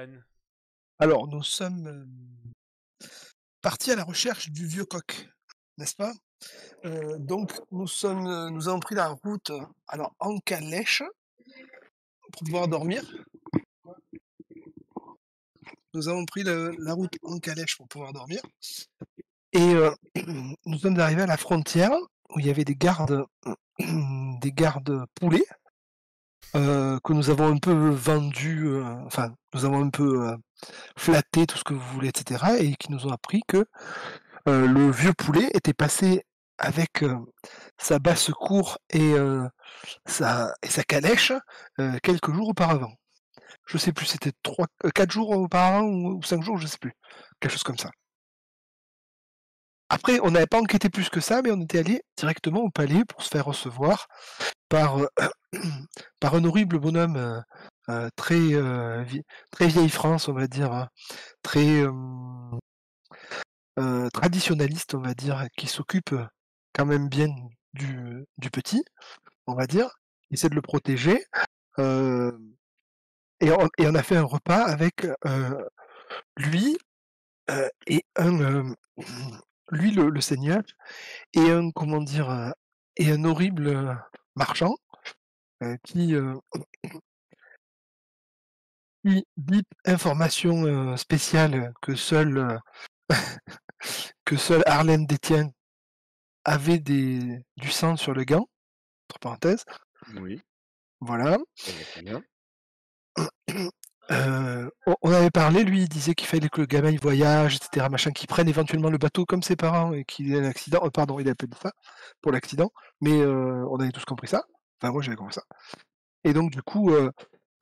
Rogan? Alors, nous sommes partis à la recherche du vieux coq, n'est-ce pas? Donc, nous avons pris la route, alors en calèche pour pouvoir dormir. Nous avons pris la route en calèche pour pouvoir dormir et nous sommes arrivés à la frontière où il y avait des gardes, des gardes poulets, que nous avons un peu vendus, enfin, nous avons un peu, flatté, tout ce que vous voulez et cetera et qui nous ont appris que, le vieux poulet était passé avec, sa basse-cour et sa calèche, quelques jours auparavant. Je sais plus, c'était 4 jours auparavant ou 5 jours, je sais plus. Quelque chose comme ça. Après, on n'avait pas enquêté plus que ça, mais on était allé directement au palais pour se faire recevoir par, par un horrible bonhomme, très, très vieille France, on va dire, très, traditionnaliste, on va dire, qui s'occupe, quand même bien du petit, on va dire. Il essaie de le protéger, heu et on a fait un repas avec, lui, et un, lui le seigneur et un comment dire? Et un horrible, marchand, qui, qui bip information, spéciale que seule Harlem détient, avait du sang sur le gant, entre parenthèses, Oui, voilà. je vois très bien. On avait parlé, lui, il disait qu'il fallait que le gamin il voyage et cetera machin, qu'il prenne éventuellement le bateau comme ses parents et qu'il ait un accident. Pardon, il avait pas dit ça pour l'accident, mais on avait tous compris ça. Enfin moi j'avais compris ça et donc du coup,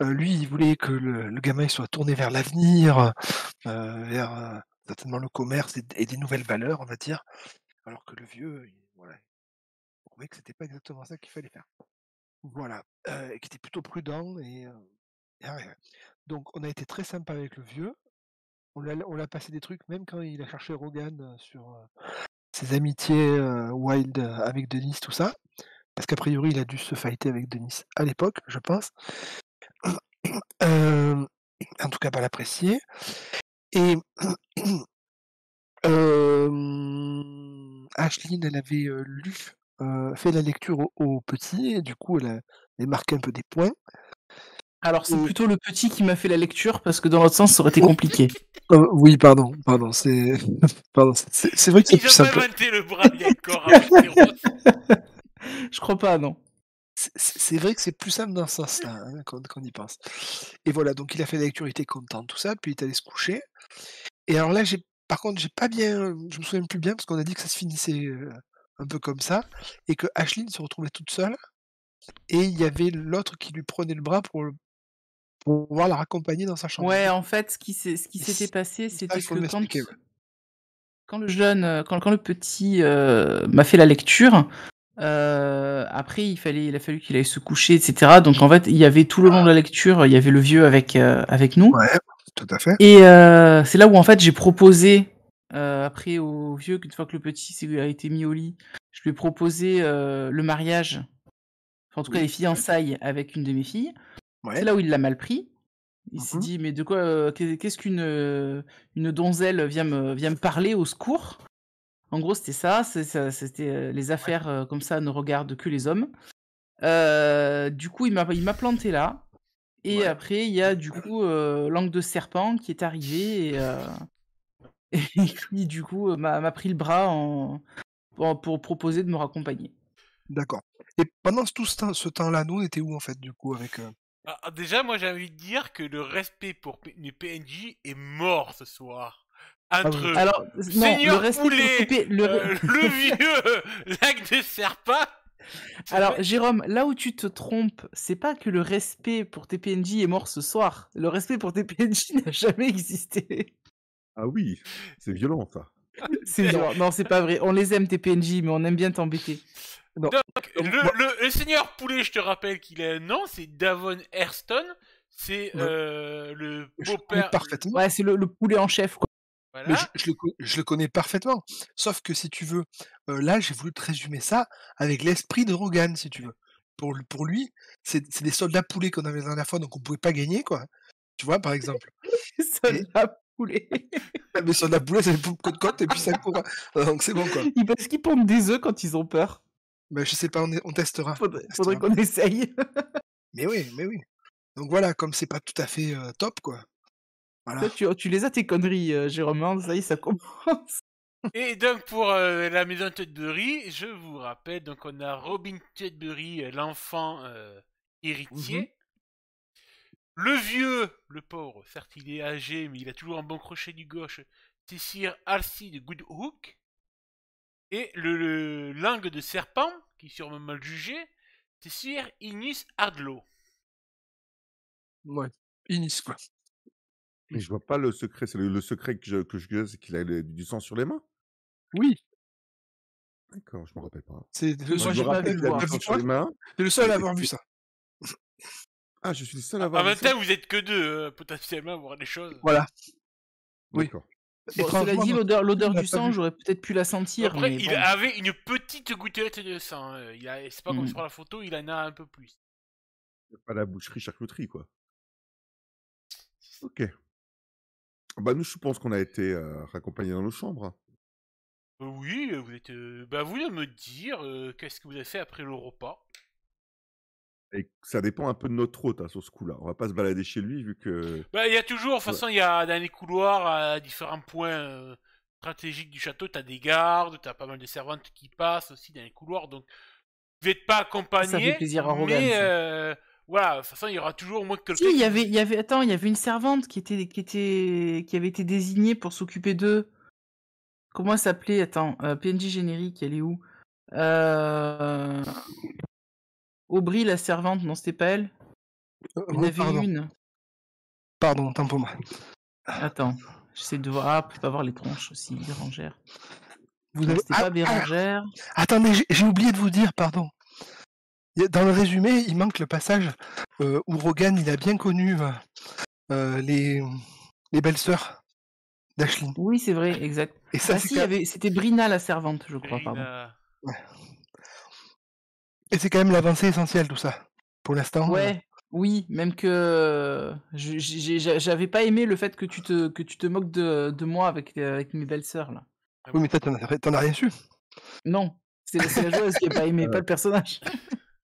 lui, il voulait que le gamin il soit tourné vers l'avenir, vers, certainement le commerce et des nouvelles valeurs, on va dire. Alors que le vieux, il voilà, il trouvait que c'était pas exactement ça qu'il fallait faire. Voilà, et qui était plutôt prudent et ouais, ouais. Donc on a été très sympa avec le vieux. On l'a passé des trucs, même quand il a cherché Rogan, sur, ses amitiés, wild, avec Denis, tout ça. Parce qu'a priori, il a dû se fighter avec Denis à l'époque, je pense. Hem, En tout cas pas l'apprécier et Ashelyne, elle avait, fait la lecture au petit et du coup, elle marqué un peu des points Alors, c'est et plutôt le petit qui m'a fait la lecture parce que dans l'autre sens, ça aurait été compliqué. oui, pardon, c'est pardon, c'est vrai que c'est Ils plus ont pas simple. inventé le braille encore à Westeros. Je crois pas, non. C'est vrai que c'est plus simple dans ce sens-là, hein, quand on y pense et voilà, donc il a fait la lecture, il était content, tout ça, puis il est allé se coucher et alors là, par contre, j'ai pas bien, je me souviens plus bien parce qu'on a dit que ça se finissait, un peu comme ça et que Ashelyne se retrouvait toute seule et il y avait l'autre qui lui prenait le bras pour pouvoir la raccompagner dans sa chambre. Ouais, en fait, ce qui Et s'était passé, ça, il c'était faut que m'expliquer, ouais. quand le jeune, quand le petit, m'a fait la lecture, après il a fallu qu'il aille se coucher et cetera. Donc en fait, il y avait tout le long de la lecture, il y avait le vieux avec nous Ouais, tout à fait. et c'est là où en fait j'ai proposé, après au vieux qu'une fois que le petit a été mis au lit, je lui ai proposé, le mariage, enfin en tout cas Oui, les fiançailles avec une de mes filles. C'est ouais. là où il l'a mal pris. Il s'est Mmh. dit: «Mais de quoi, qu'est-ce qu'une, une donzelle vient me parler, au secours?» En gros, c'était ça, c'était, les Ouais, affaires, comme ça ne regardent que les hommes. Du coup, il m'a planté là et ouais. après il y a du coup, Langue de serpent qui est arrivé et et qui du coup, m'a pris le bras pour proposer de me raccompagner. D'accord et pendant tout ce temps-là, nous, on était où, en fait, du coup, avec, Déjà, moi j'ai envie de dire que le respect pour les PNJ est mort ce soir. ah oui, Entre Alors, non, le Seigneur respect pour Poulet, TP le vieux lac de serpent. Alors, Jérôme, là où tu te trompes, c'est pas que le respect pour tes PNJ est mort ce soir. Le respect pour tes PNJ n'a jamais existé. Ah oui, c'est violent ça. C'est non, violent. Non, c'est pas vrai. On les aime, tes PNJ, mais on aime bien t'embêter. non, Donc, moi le Seigneur Poulet, je te rappelle qu'il a un nom, c'est Davon Airston. C'est ouais, le je le connais beau-père. parfaitement, Ouais, c'est le poulet en chef, quoi. mais Voilà. je le connais parfaitement. Sauf que si tu veux, là, j'ai voulu te résumer ça avec l'esprit de Rogan, si tu veux. Pour lui, c'est des soldats poulets qu'on avait la dernière fois, donc on pouvait pas gagner, quoi. Tu vois, par exemple? Ça Et- l'a poulet. Mais sur de la poulet, c'est côte et puis ça court. Donc c'est bon quoi. Parce qu'ils pondent des œufs quand ils ont peur. Bah, je sais pas, on testera. Faudrait qu'on essaye. Mais oui, mais oui. Donc voilà, comme c'est pas tout à fait top quoi. Voilà. Tu les as tes conneries, Jérôme, hein, ça y est, ça commence. Et donc pour la maison Tutbury, je vous rappelle, donc on a Robin Tutbury, l'enfant héritier. Le vieux, le pauvre, certes il est âgé, mais il a toujours un bon crochet du gauche, c'est Sir Alcide Goodhook. Et le langue de serpent, qui est sûrement mal jugé, c'est Sir Inus Ardlow. Ouais. Inis quoi. Mais je vois pas le secret. C'est le secret que je sais, c'est qu'il a du sang sur les mains. Oui. D'accord, je me rappelle pas. C'est le Moi, seul Je j'ai me pas rappelle vu qu'il a le du voir. sang sur les mains. C'est le seul à Et- avoir vu ça. Ah, je suis le seul à En avoir même vu ça. temps, vous êtes que deux, potentiellement, à voir des choses. Voilà. Oui. D'accord. Bon, cela Étrangement, dit, notre- l'odeur on l'a du pas sang, vu. j'aurais peut-être pu la sentir, Après, mais il bon. avait une petite gouttelette de sang. C'est pas comme Mm. sur la photo, il en a un peu plus. C'est pas la boucherie charcuterie, quoi. Ok. Bah, nous, je pense qu'on a été raccompagnés dans nos chambres. Oui, vous êtes. Bah, vous de me dire qu'est-ce que vous avez fait après le repas. Et ça dépend un peu de notre hôte, hein, sur ce coup-là. On va pas se balader chez lui, vu que... Bah, il y a toujours, de toute façon, il y a dans les couloirs, à différents points stratégiques du château, t'as des gardes, t'as pas mal de servantes qui passent aussi dans les couloirs, donc vous n'êtes pas accompagnés. Ça fait plaisir à Rogan, mais ça. voilà, de toute façon, il y aura toujours au moins quelqu'un. Si, il y avait, attends, il y avait une servante qui avait été désignée pour s'occuper d'eux. Comment elle s'appelait? Attends, PNJ générique, elle est où? Aubry, la servante, non, c'était pas elle? Il y en Oui, avait pardon. une. Pardon, tant pour moi. Attends, j'essaie de voir. Ah, on peut pas voir les tronches aussi, Bérangère. Vous Non, avez... c'était pas Bérangère. Attendez, j'ai oublié de vous dire, pardon. Dans le résumé, il manque le passage où Rogan il a bien connu les belles-sœurs d'Ashlyn. Oui, c'est vrai, exact. Et ça, Ah c'est si, quand... c'était Brina, la servante, je crois, pardon. Et c'est quand même l'avancée essentielle, tout ça. Pour l'instant. Ouais, oui, même que j'avais pas aimé le fait que tu te moques de moi avec mes belles-sœurs, là. Oui, mais toi, t'en as rien su. Non, c'est la joueuse qui a pas aimé, pas le personnage.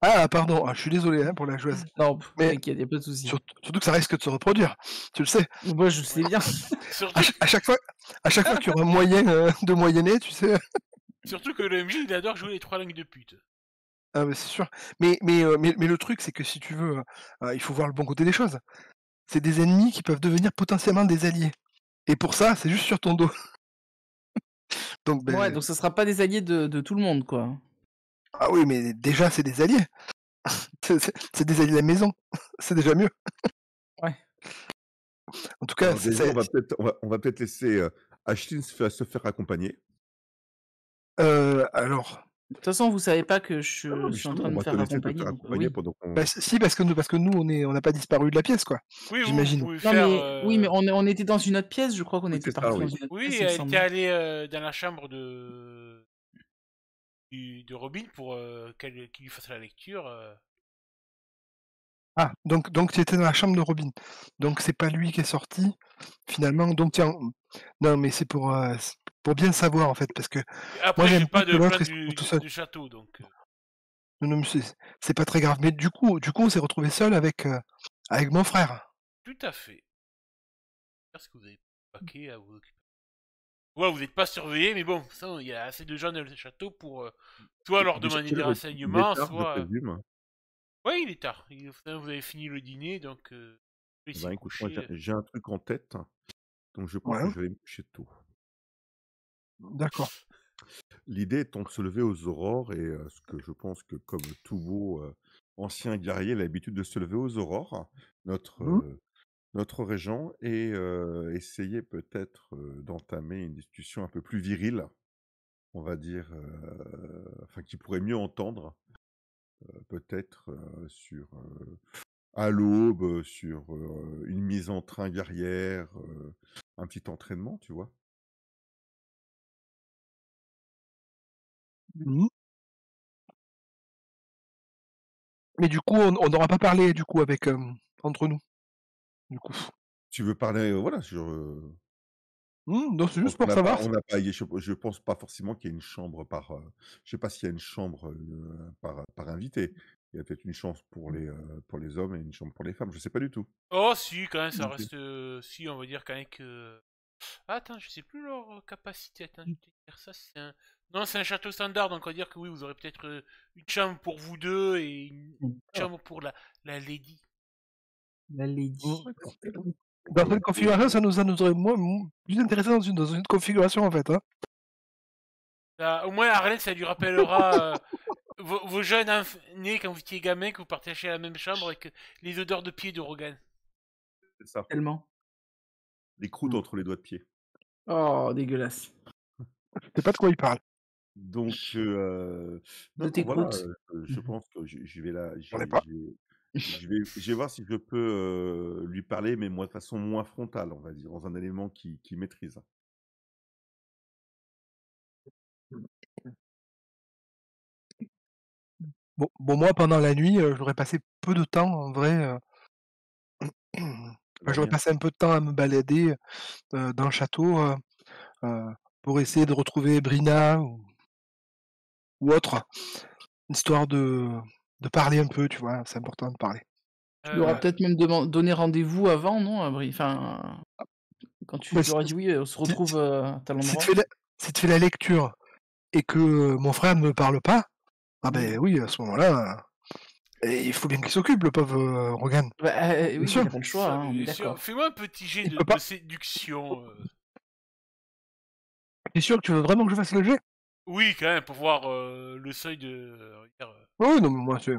Ah, pardon, je suis désolé pour la joueuse. Non, Mais- t'inquiète, y a pas de souci. Surtout que ça risque de se reproduire. Tu le sais. Moi, je sais bien. Surtout, À chaque fois qu'il y aura moyen de moyenner, tu sais. surtout que le MJ, il adore jouer les trois langues de pute. Ah, mais c'est sûr. Mais le truc, c'est que si tu veux, il faut voir le bon côté des choses. C'est des ennemis qui peuvent devenir potentiellement des alliés. Et pour ça, c'est juste sur ton dos. Donc, ben, Ouais, donc ça sera pas des alliés de tout le monde, quoi. ah oui, mais déjà, c'est des alliés. C'est des alliés de la maison. C'est déjà mieux. Ouais. En tout cas, Alors, déjà, on va peut-être laisser Ashlyn se faire accompagner. alors, De toute façon, vous savez pas que je Non, mais suis en justement, train de on me va te faire laisser te accompagner. faire donc, accompagner oui. pendant qu'on... bah, si, parce que nous, on n'a pas disparu de la pièce, quoi. Oui, J'imagine. vous pouvez Non, faire. mais oui, mais on était dans une autre pièce. Je crois qu'on Oui, était c'est ça, parti oui. dans une autre Oui, pièce. il me elle semble. était allée dans la chambre de Robin pour qu'il lui fasse la lecture. Ah, donc tu étais dans la chambre de Robin. Donc c'est pas lui qui est sorti, finalement. Donc tiens, non, mais c'est pour bien savoir, en fait, parce que Et après, j'aime j'ai pas pas que de l'autre, plan il se retrouve tout seul. du château, donc. non, mais c'est pas très grave. Mais du coup, on s'est retrouvé seul avec mon frère. Tout à fait. Est-ce que vous avez paquet à vous occuper? Ouais, vous n'êtes pas surveillé, mais bon, ça, il y a assez de gens dans le château pour soit leur Déjà, demander quelle des heure renseignements, il est tard, soit. je présume. Ouais, il est tard. Vous avez fini le dîner, donc. Il Ben, s'est écoute, moi, couché. j'ai un truc en tête, donc je pense Ouais. que je vais aller me coucher tôt. D'accord. L'idée étant de se lever aux aurores, et ce que je pense que comme tout beau ancien guerrier, il a l'habitude de se lever aux aurores, notre régent, et essayer peut-être d'entamer une discussion un peu plus virile, on va dire, enfin qui pourrait mieux entendre, peut-être sur à l'aube, sur une mise en train guerrière, un petit entraînement, tu vois. Mhm. Mais du coup, on n'aura pas parlé du coup avec entre nous. Du coup. Tu veux parler, voilà, sur, Non, c'est je pense juste qu'on pour n'a pas savoir. on n'a pas je pense pas forcément qu'il y ait une chambre par, je sais pas s'il y a une chambre, par invité. Il y a peut-être une chambre pour les hommes et une chambre pour les femmes, je sais pas du tout. Oh, si, quand même, ça OK. reste. Si, on va dire quand même que. Ah, attends, je sais plus leur capacité. Attends, je vais te dire ça. Non, c'est un château standard, donc on va dire que oui, vous aurez peut-être une chambre pour vous deux et une Ah, chambre pour la lady. la lady. Dans cette configuration, ça nous aurait plus intéressé dans une configuration, en fait. Hein. Au moins, Arlène, ça lui rappellera vos jeunes nés quand vous étiez gamin, que vous partagez la même chambre avec les odeurs de pied de Rogan. C'est ça, Tellement. des croûtes entre les doigts de pied. Oh, dégueulasse. Je sais pas de quoi il parle. Donc De non, tes voilà, croûtes. je pense que je vais là J'en ai pas. je vais voir si je peux, lui parler, mais moi de façon moins frontale, on va dire, dans un élément qu'il maîtrise. Bon, moi, pendant la nuit, j'aurais passé peu de temps, en vrai. J'aurais Dormir. passé un peu de temps à me balader dans le château pour essayer de retrouver Brina ou autre, histoire de parler un peu, tu vois. C'est important de parler. Tu leur as peut-être même donné rendez-vous avant, non, Abri? Enfin, quand tu Ouais, leur as dit oui, on se retrouve à tel si endroit. si tu fais la lecture et que mon frère ne me parle pas, ah ben oui, à ce moment-là, il faut bien qu'il s'occupe, le pauvre Rogan. Bah, oui, sûr. il a pas le choix, Ça, hein, on est bien sûr. d'accord. Fais-moi un petit jet Il de, peut pas. de séduction. T'es sûr que tu veux vraiment que je fasse le jet? Oui, quand même, pour voir le seuil de. Oui, non, mais moi, c'est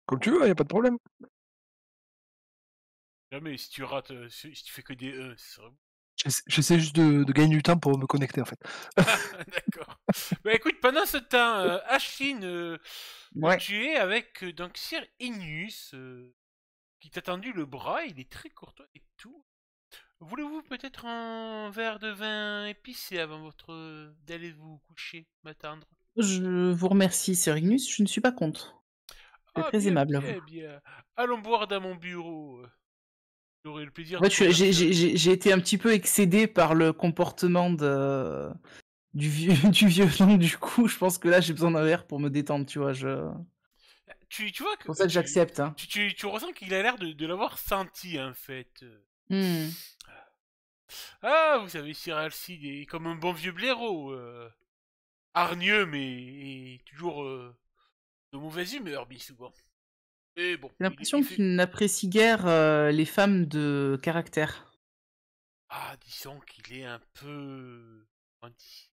comme tu veux, y a pas de problème. Jamais, si tu rates, si tu fais que des E, ce serait bon. J'essaie juste de gagner du temps pour me connecter, en fait. D'accord. Bah écoute, pendant ce temps, Ashlyn, Ouais. tu es avec donc Sir Inius qui t'a tendu le bras, il est très courtois et tout. Voulez-vous peut-être un verre de vin épicé avant d'aller vous coucher, m'attendre? Je vous remercie, Serinus, je ne suis pas contre. C'est Ah, très bien, aimable à vous. bien, bien. Allons boire dans mon bureau. J'aurai le plaisir En de fait, converser avec vous. j'ai été un petit peu excédé par le comportement du vieux, du vieux, donc du coup, je pense que là, j'ai besoin d'un verre pour me détendre, tu vois. Tu vois C'est pour que ça que j'accepte. Hein. tu ressens qu'il a l'air de l'avoir senti en fait. Hmm. Ah, vous savez, Sir Alcide est comme un bon vieux blaireau. Hargneux, mais toujours de mauvaise humeur, bien souvent. Mais bon, J'ai l'impression qu'il n'apprécie guère les femmes de caractère. Ah, disons qu'il est un peu... comment on dit,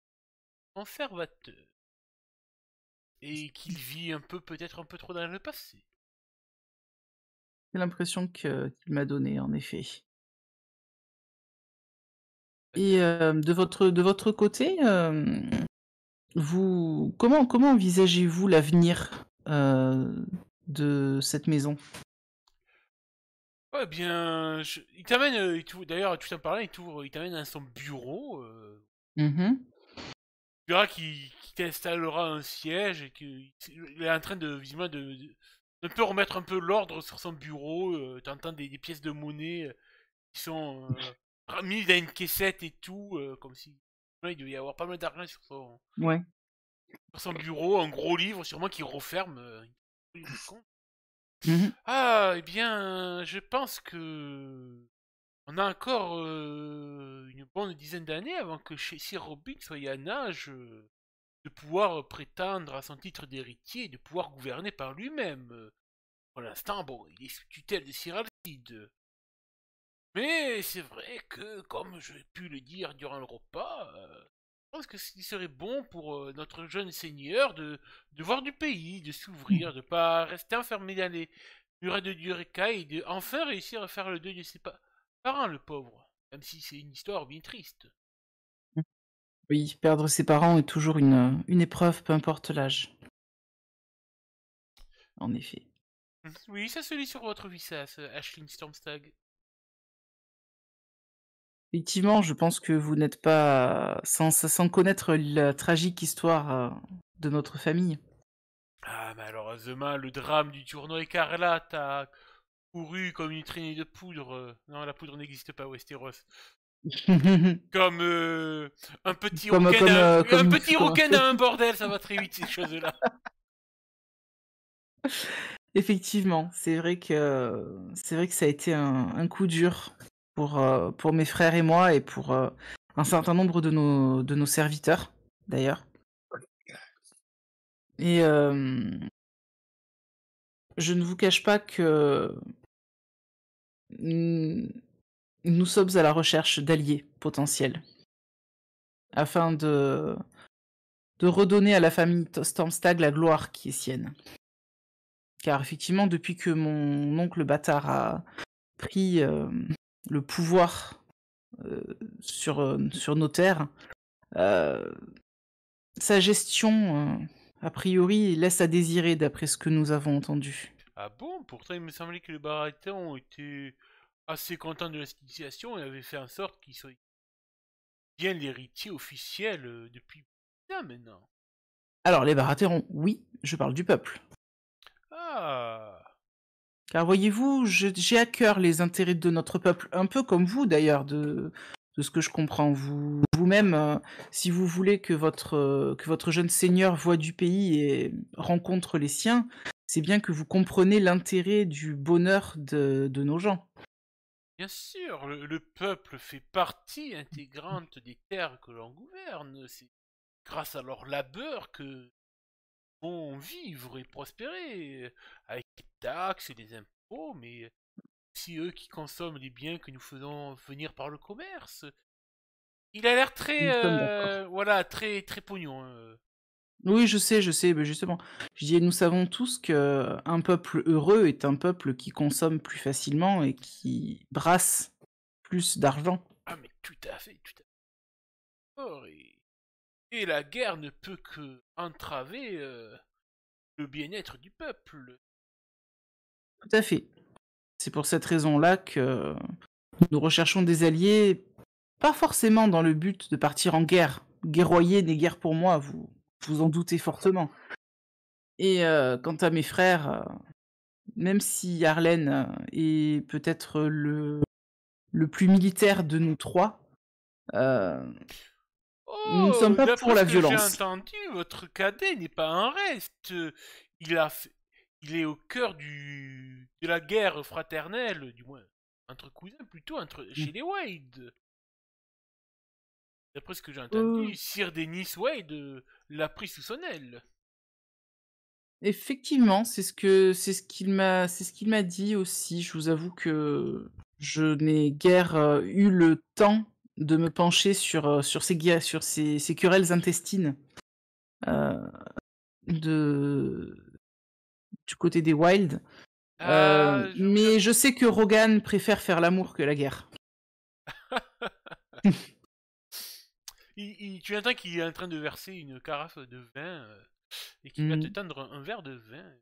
conservateur. Et qu'il vit un peu, peut-être un peu trop dans le passé. J'ai l'impression qu'il m'a donné, en effet. Et de votre côté, comment envisagez-vous l'avenir de cette maison? Ouais, bien... Il t'amène... D'ailleurs, tu t'en parlais, il t'amène dans son bureau. Mhm. Tu verras qu'il t'installera un siège et qu'il est en train visiblement de peu remettre un peu l'ordre sur son bureau. T'entends des pièces de monnaie qui sont mises dans une caissette et tout, comme si il devait y avoir pas mal d'argent Ouais. sur son bureau, un gros livre sûrement qui referme. Mhm. Ah, eh bien, je pense que on a encore une bonne dizaine d'années avant que Sir Robin soit en âge de pouvoir prétendre à son titre d'héritier et de pouvoir gouverner par lui-même. Pour l'instant, bon, il est sous tutelle de Sir Alcide. Mais c'est vrai que, comme j'ai pu le dire durant le repas, je pense que ce serait bon pour notre jeune seigneur de voir du pays, de s'ouvrir, de pas rester enfermé dans les murailles de Dureka et de enfin réussir à faire le deuil de ses parents, le pauvre. Même si c'est une histoire bien triste. Oui, perdre ses parents est toujours une épreuve, peu importe l'âge. En effet. Oui, ça se lit sur votre visage, Ashlyn Stormstag. Effectivement, je pense que vous n'êtes pas sans connaître la tragique histoire de notre famille. Ah, malheureusement, le drame du tournoi écarlate a couru comme une traînée de poudre. Non, la poudre n'existe pas, Westeros. comme, Comme un petit rouquin dans un bordel, ça va très vite ces choses-là. Effectivement, c'est vrai que ça a été un coup dur pour mes frères et moi et pour un certain nombre de nos serviteurs, d'ailleurs. Et je ne vous cache pas que nous sommes à la recherche d'alliés potentiels afin de redonner à la famille Stormstag la gloire qui est sienne. Car effectivement, depuis que mon oncle bâtard a pris le pouvoir sur nos terres, sa gestion, a priori, laisse à désirer d'après ce que nous avons entendu. Ah bon? Pourtant, il me semblait que les Baratheons étaient assez contents de la situation et avaient fait en sorte qu'ils soient bien l'héritier officiel depuis bien maintenant. Alors, les Baratheons, oui, je parle du peuple. Ah! Car voyez-vous, j'ai à cœur les intérêts de notre peuple, un peu comme vous d'ailleurs, de ce que je comprends. Vous-même, si vous voulez que votre jeune seigneur voie du pays et rencontre les siens, c'est bien que vous comprenez l'intérêt du bonheur de nos gens. Bien sûr, le peuple fait partie intégrante des terres que l'on gouverne. C'est grâce à leur labeur que vont vivre et prospérer, avec les taxes et les impôts, mais aussi eux qui consomment les biens que nous faisons venir par le commerce. Il a l'air très, Nous sommes d'accord. voilà, très, très pognon. Oui, je sais, mais justement, je dis, nous savons tous que un peuple heureux est un peuple qui consomme plus facilement et qui brasse plus d'argent. Ah, mais tout à fait, tout à fait. Fort. Et la guerre ne peut que entraver le bien-être du peuple. Tout à fait. C'est pour cette raison-là que nous recherchons des alliés, pas forcément dans le but de partir en guerre. Guerroyer n'est guère pour moi, vous en doutez fortement. Et quant à mes frères, même si Arlen est peut-être le plus militaire de nous trois, nous ne sommes Oh, pas pour d'après ce la que j'ai violence. entendu, votre cadet n'est pas un reste. Il a fait- il est au cœur de la guerre fraternelle, du moins entre cousins plutôt, chez les Wade. D'après ce que j'ai Euh, entendu, Sir Dennis Wade l'a pris sous son aile. Effectivement, c'est ce qu'il m'a dit aussi. Je vous avoue que je n'ai guère eu le temps de me pencher sur ces querelles intestines euh, de du côté des Wild. Ah, je vous Mais je sais que Rogan préfère faire l'amour que la guerre. tu entends qu'il est en train de verser une carafe de vin et qu'il va te Mm, tendre un verre de vin.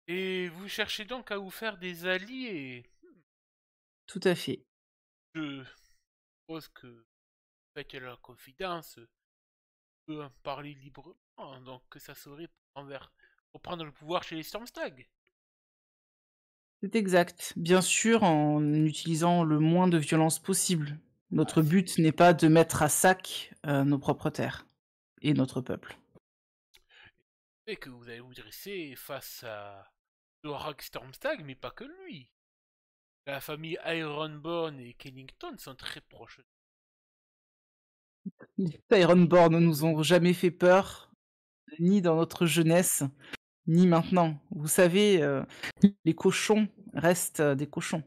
Et vous cherchez donc à vous faire des alliés. tout à fait. Je suppose que vous faites la confidence, peut en parler librement, donc que ça serait pour prendre le pouvoir chez les Stormstag. C'est exact. Bien sûr, en utilisant le moins de violence possible. Ah, Notre but n'est pas de mettre à sac nos propres terres et notre peuple. et que vous allez vous dresser face à Lorak Stormstag, mais pas que lui. La famille Ironborn et Kennington sont très proches. Les Ironborn ne nous ont jamais fait peur, ni dans notre jeunesse, ni maintenant. Vous savez, les cochons restent des cochons.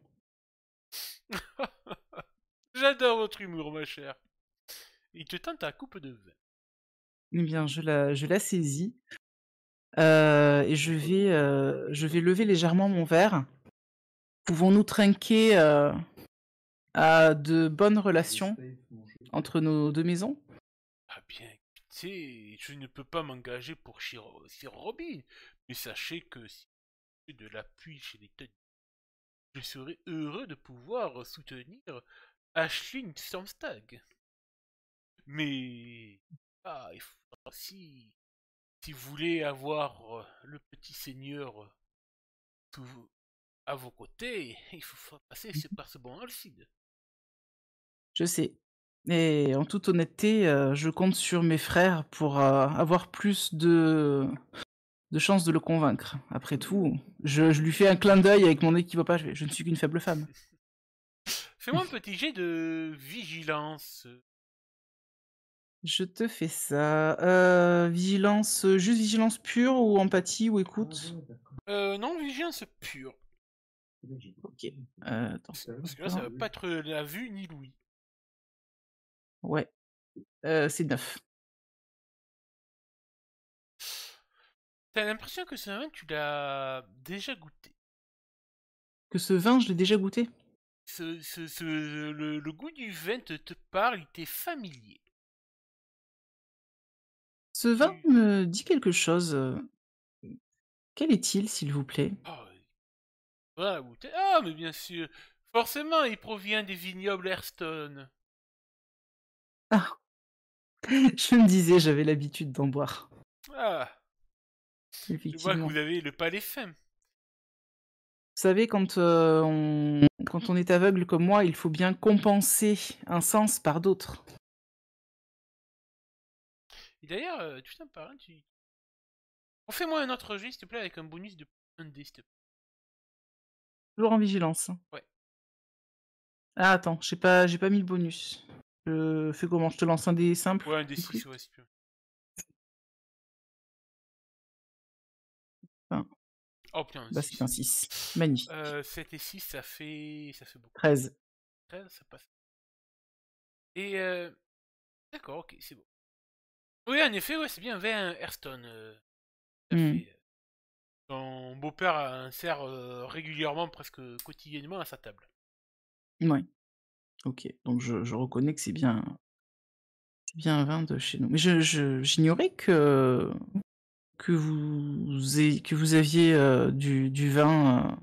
J'adore votre humour, ma chère. Il te tente ta coupe de vin. Eh bien, je la saisis et je vais lever légèrement mon verre. Pouvons-nous trinquer à de bonnes relations entre nos deux maisons? Ah bien, écoutez, je ne peux pas m'engager pour Sir Robin, mais sachez que si j'ai de l'appui chez les Tudd, je serai heureux de pouvoir soutenir Aisling Stormstag. Mais il faudra aussi si vous voulez avoir le petit seigneur à vos côtés, il faut passer par ce bon Alcide. Je sais. Et en toute honnêteté, je compte sur mes frères pour avoir plus de chances de le convaincre. Après tout, je lui fais un clin d'œil avec mon équipage. Je ne suis qu'une faible femme. Fais-moi un petit jet de vigilance. Je te fais ça. Vigilance, juste vigilance pure ou empathie ou écoute? Non, vigilance pure. Ok. Attends. Parce que là, ça va pas être la vue ni l'ouïe. Ouais. C'est 9. T'as l'impression que ce vin, tu l'as déjà goûté. Que ce vin, je l'ai déjà goûté? Le goût du vin te parle, il t'est familier. Ce vin me dit quelque chose. Quel est-il, s'il vous plaît? Voilà, goûter. Ah, mais bien sûr. Forcément, il provient des vignobles Ayrstone. Ah. Je me disais, j'avais l'habitude d'en boire. Ah, je vois que Effectivement. vous avez le palais fin. Vous savez, quand on est aveugle comme moi, il faut bien compenser un sens par d'autres. Et d'ailleurs, tout ça me parle, refais-moi un autre jet, s'il te plaît, avec un bonus de 1 dé, s'il te plaît. Toujours en vigilance. Ouais. Ah, attends, j'ai pas mis le bonus. Je fais comment? Je te lance un dé simple? Ouais, un dé du 6, coup ouais, c'est plus. Enfin, Oh putain, bah, c'est un 6. Magnifique. 7 et 6, ça fait beaucoup. 13. 13, ça passe. Et d'accord, ok, c'est bon. Oui, en effet, ouais, c'est bien 20 Ayrstone. Tout à fait. Ton beau-père insère régulièrement, presque quotidiennement, à sa table. Ouais. Ok, donc je reconnais que c'est bien un vin de chez nous. Mais j'ignorais que vous aviez du vin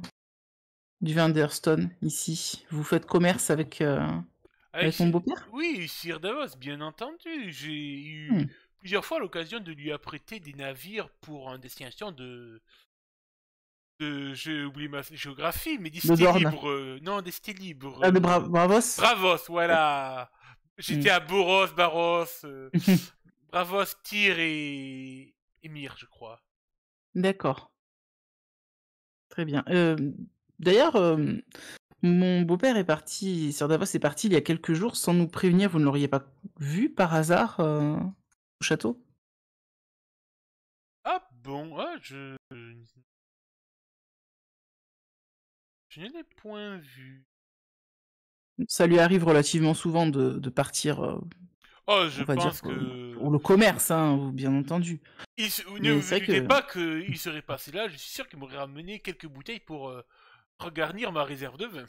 d'Ayrstone ici. Vous faites commerce avec mon beau-père? Oui, Sir Davos, bien entendu. J'ai eu plusieurs fois l'occasion de lui apprêter des navires pour une destination j'ai oublié ma géographie, mais des cités libres. Non, des cités libres. Ah, de Bravos? Bravos, voilà. J'étais à Boros, Barros, Bravos, Tyr et Myr, je crois. D'accord. Très bien. D'ailleurs, mon beau-père est parti, Sir Davos est parti il y a quelques jours sans nous prévenir. Vous ne l'auriez pas vu par hasard au château? Ah bon, je ne l'ai point vu. Ça lui arrive relativement souvent de partir, je on va dire, pense que... pour le commerce, hein, bien entendu. Ne vous doutez pas qu'il serait passé là, je suis sûr qu'il m'aurait ramené quelques bouteilles pour regarnir ma réserve de vin.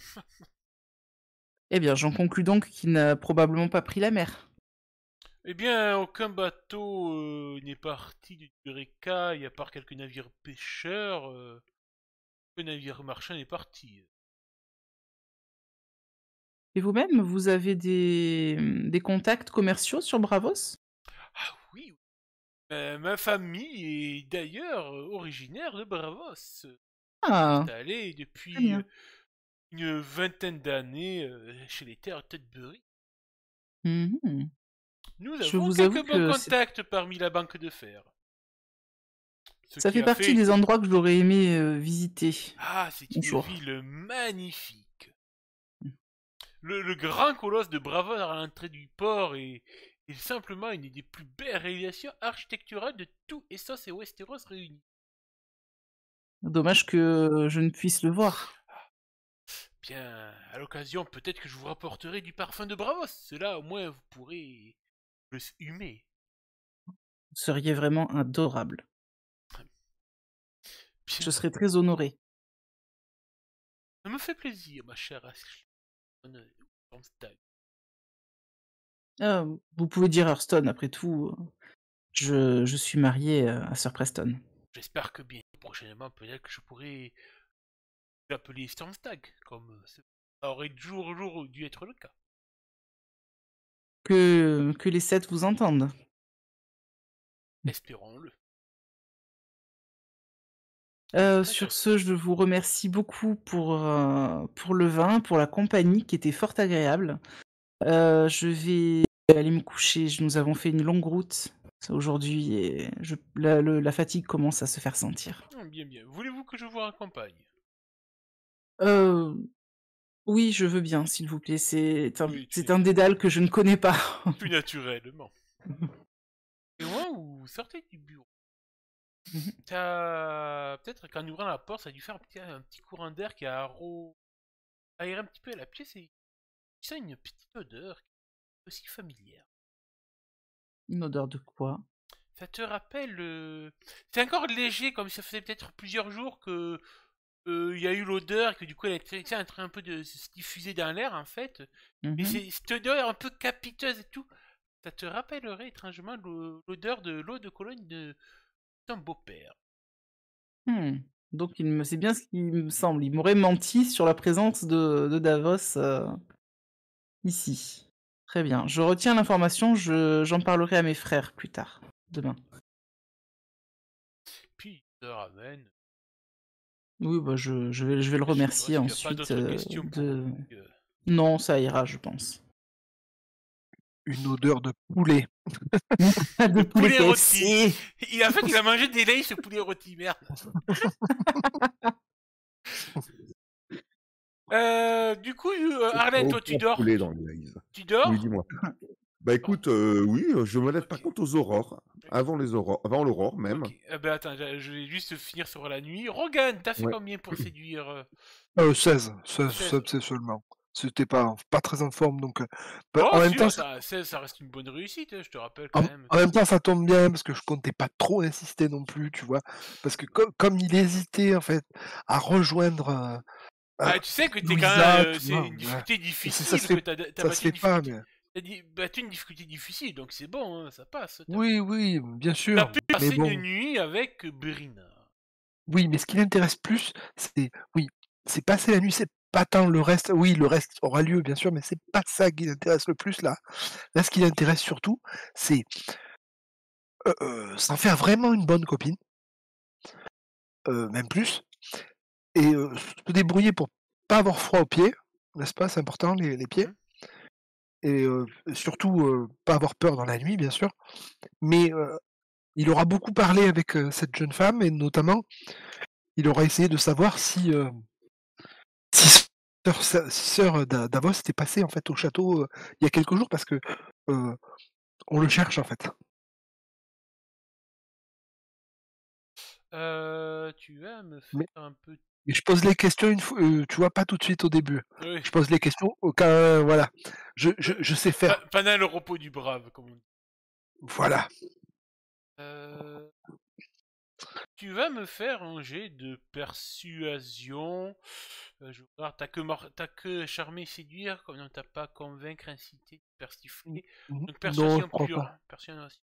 Eh bien, j'en conclus donc qu'il n'a probablement pas pris la mer. Eh bien, aucun bateau n'est parti du Eureka, à part quelques navires pêcheurs. Le navire marchand est parti. Et vous-même, vous avez des contacts commerciaux sur Bravos? Ah oui, ma famille est d'ailleurs originaire de Bravos. Ah, Installée depuis une vingtaine d'années chez les terres Tutbury. Nous avons quelques bons contacts parmi la banque de fer. Ça fait partie des endroits que j'aurais aimé visiter. Ah, c'est une ville magnifique. Le grand colosse de Bravos à l'entrée du port est simplement une des plus belles réalisations architecturales de tout Essos et Westeros réunis. Dommage que je ne puisse le voir. Bien, à l'occasion, peut-être que je vous rapporterai du parfum de Bravos. Cela, au moins, vous pourrez le humer. Vous seriez vraiment adorable. Bien. Je serais très honoré. Ça me fait plaisir, ma chère Ashley. Vous pouvez dire Hearthstone, après tout. Je suis marié à Sir Preston. J'espère que bien prochainement, peut-être que je pourrai l'appeler Stormstag, comme ça aurait jour dû être le cas. Que les 7 vous entendent. Espérons-le. Sur ce, je vous remercie beaucoup pour le vin, pour la compagnie qui était fort agréable. Je vais aller me coucher. Nous avons fait une longue route aujourd'hui et la fatigue commence à se faire sentir. Bien, bien. Voulez-vous que je vous raccompagne? Oui, je veux bien, s'il vous plaît. C'est Oui, un dédale que je ne connais pas. tout naturellement. Et au moment où vous sortez du bureau, Mhm. peut-être qu'en ouvrant la porte, ça a dû faire un petit courant d'air qui a aéré un petit peu la pièce et tu sens une petite odeur qui est aussi familière. Une odeur de quoi? Ça te rappelle... C'est encore léger, comme ça faisait peut-être plusieurs jours que il y a eu l'odeur et que du coup elle était en train un peu de se diffuser dans l'air en fait. Mais Mhm. c'est cette odeur un peu capiteuse et tout. Ça te rappellerait étrangement l'odeur de l'eau de Cologne de ton beau-père. Donc c'est bien ce qui me semble. Il m'aurait menti sur la présence de Davos ici. Très bien. Je retiens l'information. J'en parlerai à mes frères plus tard, demain. Puis il te ramène. Oui, bah je vais le Je sais pas remercier s'il n'y a pas ensuite d'autres questions pour lui. Non, ça ira, je pense. Une odeur de poulet. De poulet poulet rôti. KFC. En fait, il a mangé des lays, ce poulet rôti, merde. Du coup, Arlène, toi, tu dors? Poulet dans les Lays. Tu dors? Oui, dis-moi. Bah écoute, oui, je me lève par contre aux aurores, avant l'aurore même. Ok, attends, je vais juste finir sur la nuit. Rogan, t'as fait Ouais. combien pour séduire 16 16. c'est seulement. C'était pas très en forme, donc Oh, en même si, temps, attends, 16, ça reste une bonne réussite, hein, je te rappelle en, quand même. en même temps, ça tombe bien parce que je comptais pas trop insister non plus, tu vois, parce que comme il hésitait en fait à rejoindre Bah, tu sais que t'es quand Louisa, même. tu C'est vois, une ouais. difficulté Et ça difficile se que fait, t'as ça battu se une fait pas, difficulté. mais T'as battu une difficulté difficile, donc c'est bon, hein, ça passe. oui, bien T'as sûr, pu mais passer une bon, nuit avec Brina. oui, mais ce qui l'intéresse plus, c'est passer la nuit, c'est pas tant le reste. Oui, le reste aura lieu, bien sûr, mais c'est pas ça qui l'intéresse le plus là. Là, ce qui l'intéresse surtout, c'est s'en faire vraiment une bonne copine, même plus, et se débrouiller pour pas avoir froid aux pieds, n'est-ce pas? C'est important les pieds, Mhm. et surtout pas avoir peur dans la nuit, bien sûr. Mais il aura beaucoup parlé avec cette jeune femme, et notamment, il aura essayé de savoir si sœur Davos était passée en fait au château il y a quelques jours, parce que euh, on le cherche en fait. Tu vas me faire Mais, un peu. mais je pose les questions une fois, tu vois, pas tout de suite au début. Oui. Je pose les questions au cas, voilà. Je sais faire. Pendant le repos du brave, comme on dit. Voilà. Euh, Tu vas me faire un jet de persuasion. Je vais voir, t'as que charmer, séduire, comme non, t'as pas convaincre, inciter, persifler. Donc Non, je persuasion crois pure. pas. Persuasion.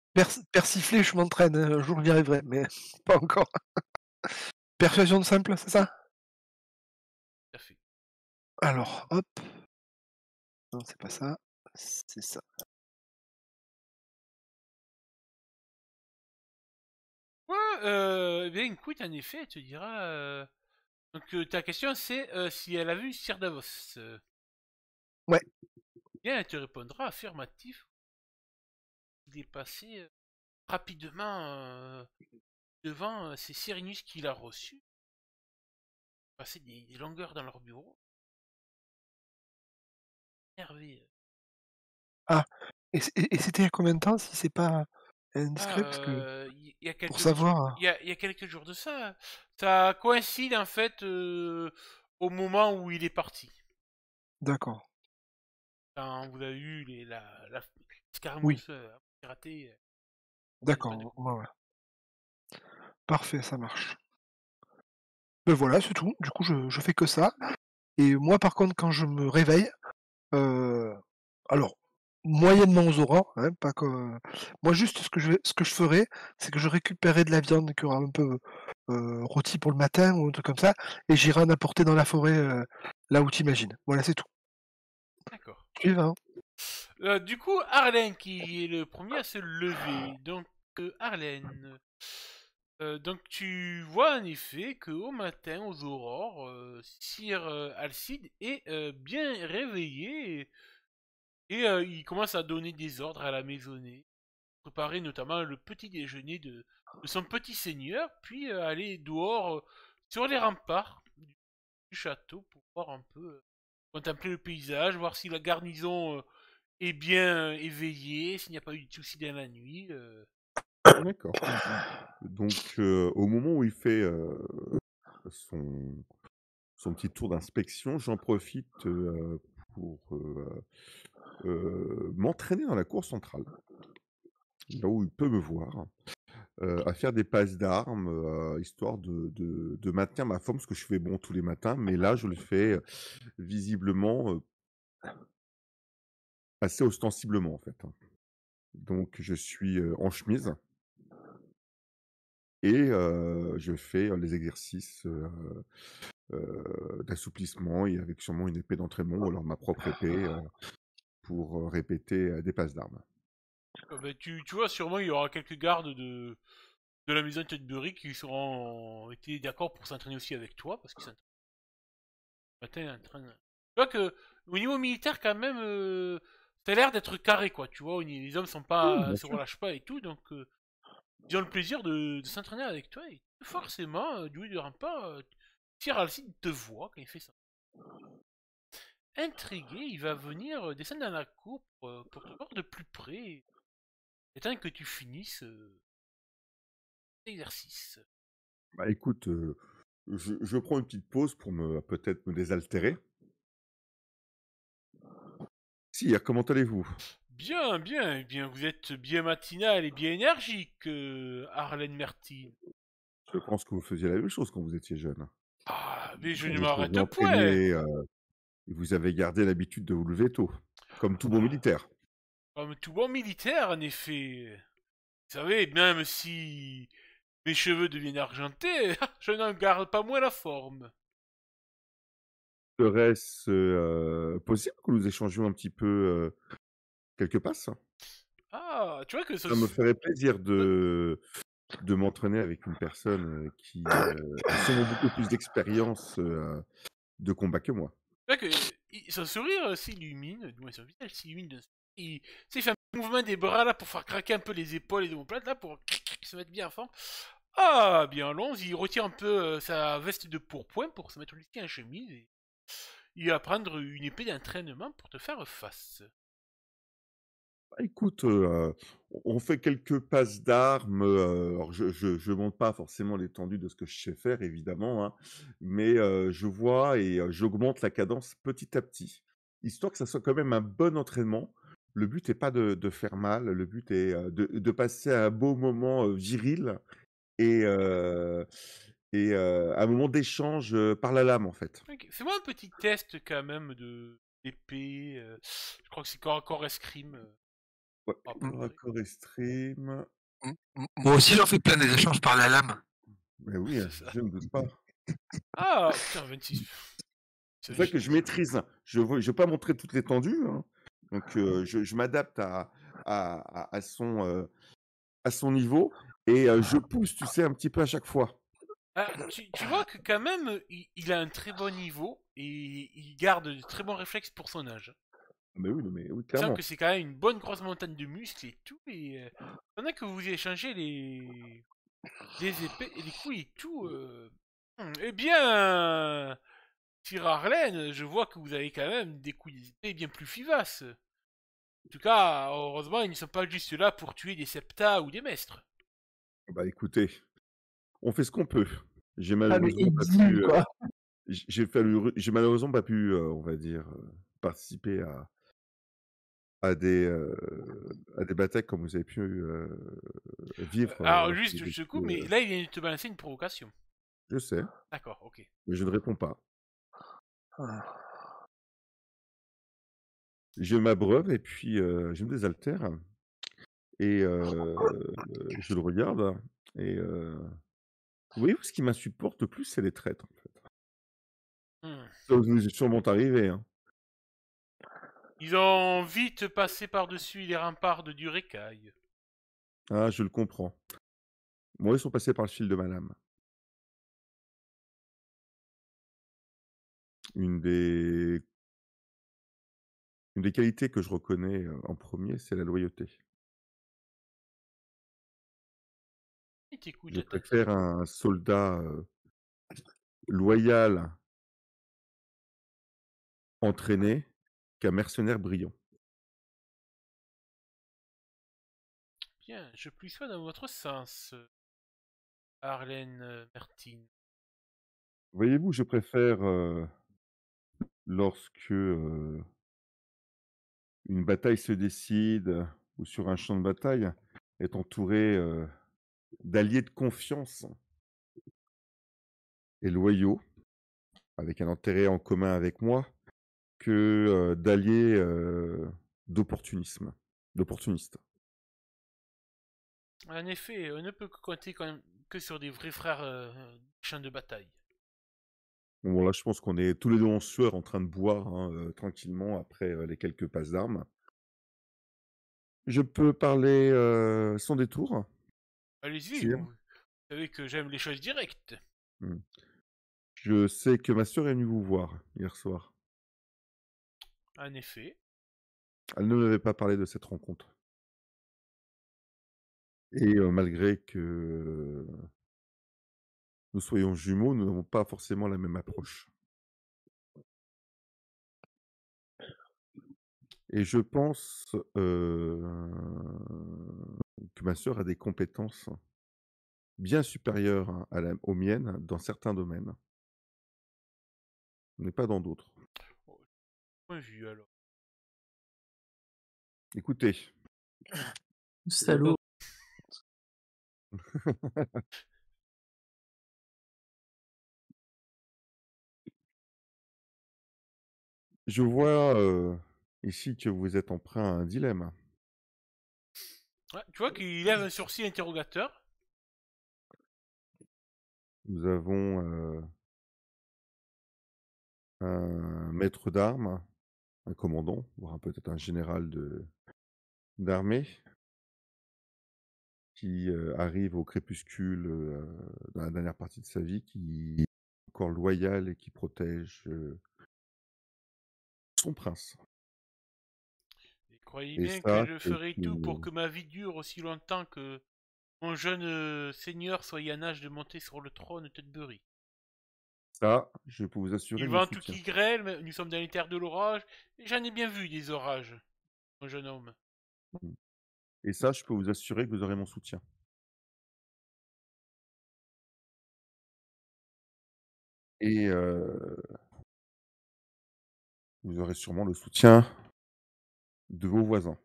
Persifler, je m'entraîne. Un jour, j'y arriverai, mais pas encore. Persuasion simple, c'est ça? Tout à fait. Alors, hop. Non, c'est pas ça. C'est ça. Ouais, bien écoute, en effet, elle te dira. Donc ta question c'est si elle a vu Sir Davos. Ouais. Bien, elle te répondra affirmatif. Il est passé rapidement devant ces Cyrinus qu'il a reçus. Passer des longueurs dans leur bureau. Énervé. Ah. Et c'était il y a combien de temps, si c'est pas indiscret, parce que Il y a pour quelques savoir. il y a quelques jours de ça. Ça coïncide en fait au moment où il est parti. D'accord. Quand vous avez eu la Oui. escarmouche piratée. D'accord. Ouais. Parfait, ça marche. Ben voilà, c'est tout. Du coup, je fais que ça. Et moi, par contre, quand je me réveille, alors moyennement aux aurores, hein, pas comme moi, juste ce que je ferais, c'est que je récupérerais de la viande qui aura un peu rôti pour le matin ou un truc comme ça, et j'irai en apporter dans la forêt, là où tu imagines. Voilà, c'est tout. D'accord. Suivant. Du coup, Arlène qui est le premier à se lever. Donc, Arlène, Donc tu vois en effet qu'au matin, aux aurores, Sir Alcide est bien réveillé et il commence à donner des ordres à la maisonnée, préparer notamment le petit déjeuner de son petit seigneur, puis aller dehors sur les remparts du château pour voir un peu, contempler le paysage, voir si la garnison est bien éveillée, s'il n'y a pas eu de soucis dans la nuit. D'accord. Donc, au moment où il fait son, son petit tour d'inspection, j'en profite pour m'entraîner dans la cour centrale, là où il peut me voir, à faire des passes d'armes, histoire de maintenir ma forme, parce que je fais bon tous les matins, mais là, je le fais visiblement assez ostensiblement, en fait. Donc, je suis en chemise et je fais les exercices d'assouplissement et avec sûrement une épée d'entraînement ou alors ma propre épée pour répéter des passes d'armes. Bah, tu vois, sûrement il y aura quelques gardes de la maison de Tutbury qui seront été d'accord pour s'entraîner aussi avec toi, parce qu'ils s'entraînent. Matin, entraînent. Tu vois que au niveau militaire, quand même, ça a l'air d'être carré, quoi. Tu vois, les hommes sont Oui, pas, bien se sûr. relâchent pas et tout, donc ils ont le plaisir de s'entraîner avec toi. Et forcément, du haut du rempart, Sir Alcide te voit quand il fait ça. Intrigué, il va venir descendre dans la cour pour te voir de plus près, étant que tu finisses l'exercice. Bah écoute, je prends une petite pause pour peut-être me désaltérer. Sire, comment allez-vous? Bien, bien, eh bien, vous êtes bien matinal et bien énergique, Arlène Mertine. Je pense que vous faisiez la même chose quand vous étiez jeune. Ah, mais je Quand ne vous faisiez m'arrête point. entraîner, et vous avez gardé l'habitude de vous lever tôt, comme tout bon militaire. Comme tout bon militaire, en effet. Vous savez, même si mes cheveux deviennent argentés, je n'en garde pas moins la forme. Serait-ce possible que nous échangions un petit peu quelques passes? Ah, tu vois que Ça me ferait plaisir de m'entraîner avec une personne qui a sûrement beaucoup plus d'expérience de combat que moi. tu vois que son sourire s'illumine, du moins son visage s'illumine. Il fait un petit mouvement des bras là pour faire craquer un peu les épaules et les omoplates là pour se mettre bien en forme. Ah, bien allons, il retire un peu sa veste de pourpoint pour se mettre le ski en chemise et il va prendre une épée d'entraînement pour te faire face. Bah, écoute, on fait quelques passes d'armes, alors je montre pas forcément l'étendue de ce que je sais faire évidemment, hein, mais je vois et j'augmente la cadence petit à petit, histoire que ça soit quand même un bon entraînement. Le but est pas de faire mal, le but est, de passer un beau moment, viril et un moment d'échange, par la lame, en fait. Ok, fais-moi un petit test quand même d'épée. Je crois que c'est corps à corps escrime. Ouais, À peu corps à près. corps escrime. Moi aussi, j'en fais plein des échanges par la lame. Mais oui, C'est ça. je ne doute pas. Ah, putain, 26. C'est ça que je maîtrise. Je veux pas montrer toute l'étendue, hein. Donc je m'adapte à son niveau et je pousse, tu sais, un petit peu à chaque fois. Ah, tu vois que quand même, il a un très bon niveau et il garde de très bons réflexes pour son âge. Mais oui, mais oui, Tu sens clairement. que c'est quand même une bonne grosse montagne de muscles et tout. Et pendant que vous échangez les épées et les coups et tout, eh bien, Sir Arlène, je vois que vous avez quand même des coups d'épée bien plus vivaces. En tout cas, heureusement, ils ne sont pas juste là pour tuer des septas ou des maîtres. Bah écoutez, on fait ce qu'on peut. J'ai Ah, mais malheureusement pas exil, pu, quoi. j'ai malheureusement pas pu, on va dire, participer à des, heu, à des batailles comme vous avez pu vivre Alors, lorsque juste, vous je te coupe, étiez. mais là, il vient de te balancer une provocation. Je sais, D'accord, ok. mais je ne réponds pas. Ah. Je m'abreuve et puis je me désaltère et je le regarde et vous voyez, ce qui m'insupporte le plus, c'est les traîtres, en fait. Hmm. Ça vous est sûrement arrivé, hein? Ils ont vite passé par-dessus les remparts de Durecaille. Ah, je le comprends. Moi, ils sont passés par le fil de ma lame. Une des une des qualités que je reconnais, en premier, c'est la loyauté. Il t'écoute Je attentivement. préfère un soldat, loyal, entraîné, qu'un mercenaire brillant. Bien, je plus sois dans votre sens, Arlène Mertine. Voyez-vous, je préfère, lorsque, une bataille se décide, ou sur un champ de bataille, être entouré, d'alliés de confiance et loyaux, avec un intérêt en commun avec moi, que, d'alliés, d'opportunistes. En effet, on ne peut que compter que sur des vrais frères champ de bataille. Bon, là, je pense qu'on est tous les 2 en sueur en train de boire, hein, tranquillement après, les quelques passes d'armes. Je peux parler, sans détour, Allez-y, sire? vous savez que j'aime les choses directes. Mmh. Je sais que ma sœur est venue vous voir hier soir. En effet. Elle ne m'avait pas parlé de cette rencontre et malgré que nous soyons jumeaux, nous n'avons pas forcément la même approche et je pense, que ma sœur a des compétences bien supérieures aux miennes dans certains domaines, mais pas dans d'autres. Oh, point vu alors. Écoutez, Salaud. je vois, ici que vous êtes emprunt à un dilemme. Ouais, tu vois qu'il lève un sourcil interrogateur. Nous avons, un maître d'armes, un commandant, voire peut-être un général d'armée qui, arrive au crépuscule, dans la dernière partie de sa vie, qui est encore loyal et qui protège, son prince Et croyez et bien que ça, je c'est ferai tout pour une que ma vie dure aussi longtemps que mon jeune seigneur soit en âge de monter sur le trône de Tutbury. ça, je peux vous assurer Il mon vent tout soutien qui grêle, mais nous sommes dans les terres de l'orage, et j'en ai bien vu des orages, mon jeune homme. mmh et ça, je peux vous assurer que vous aurez mon soutien et vous aurez sûrement le soutien de vos voisins,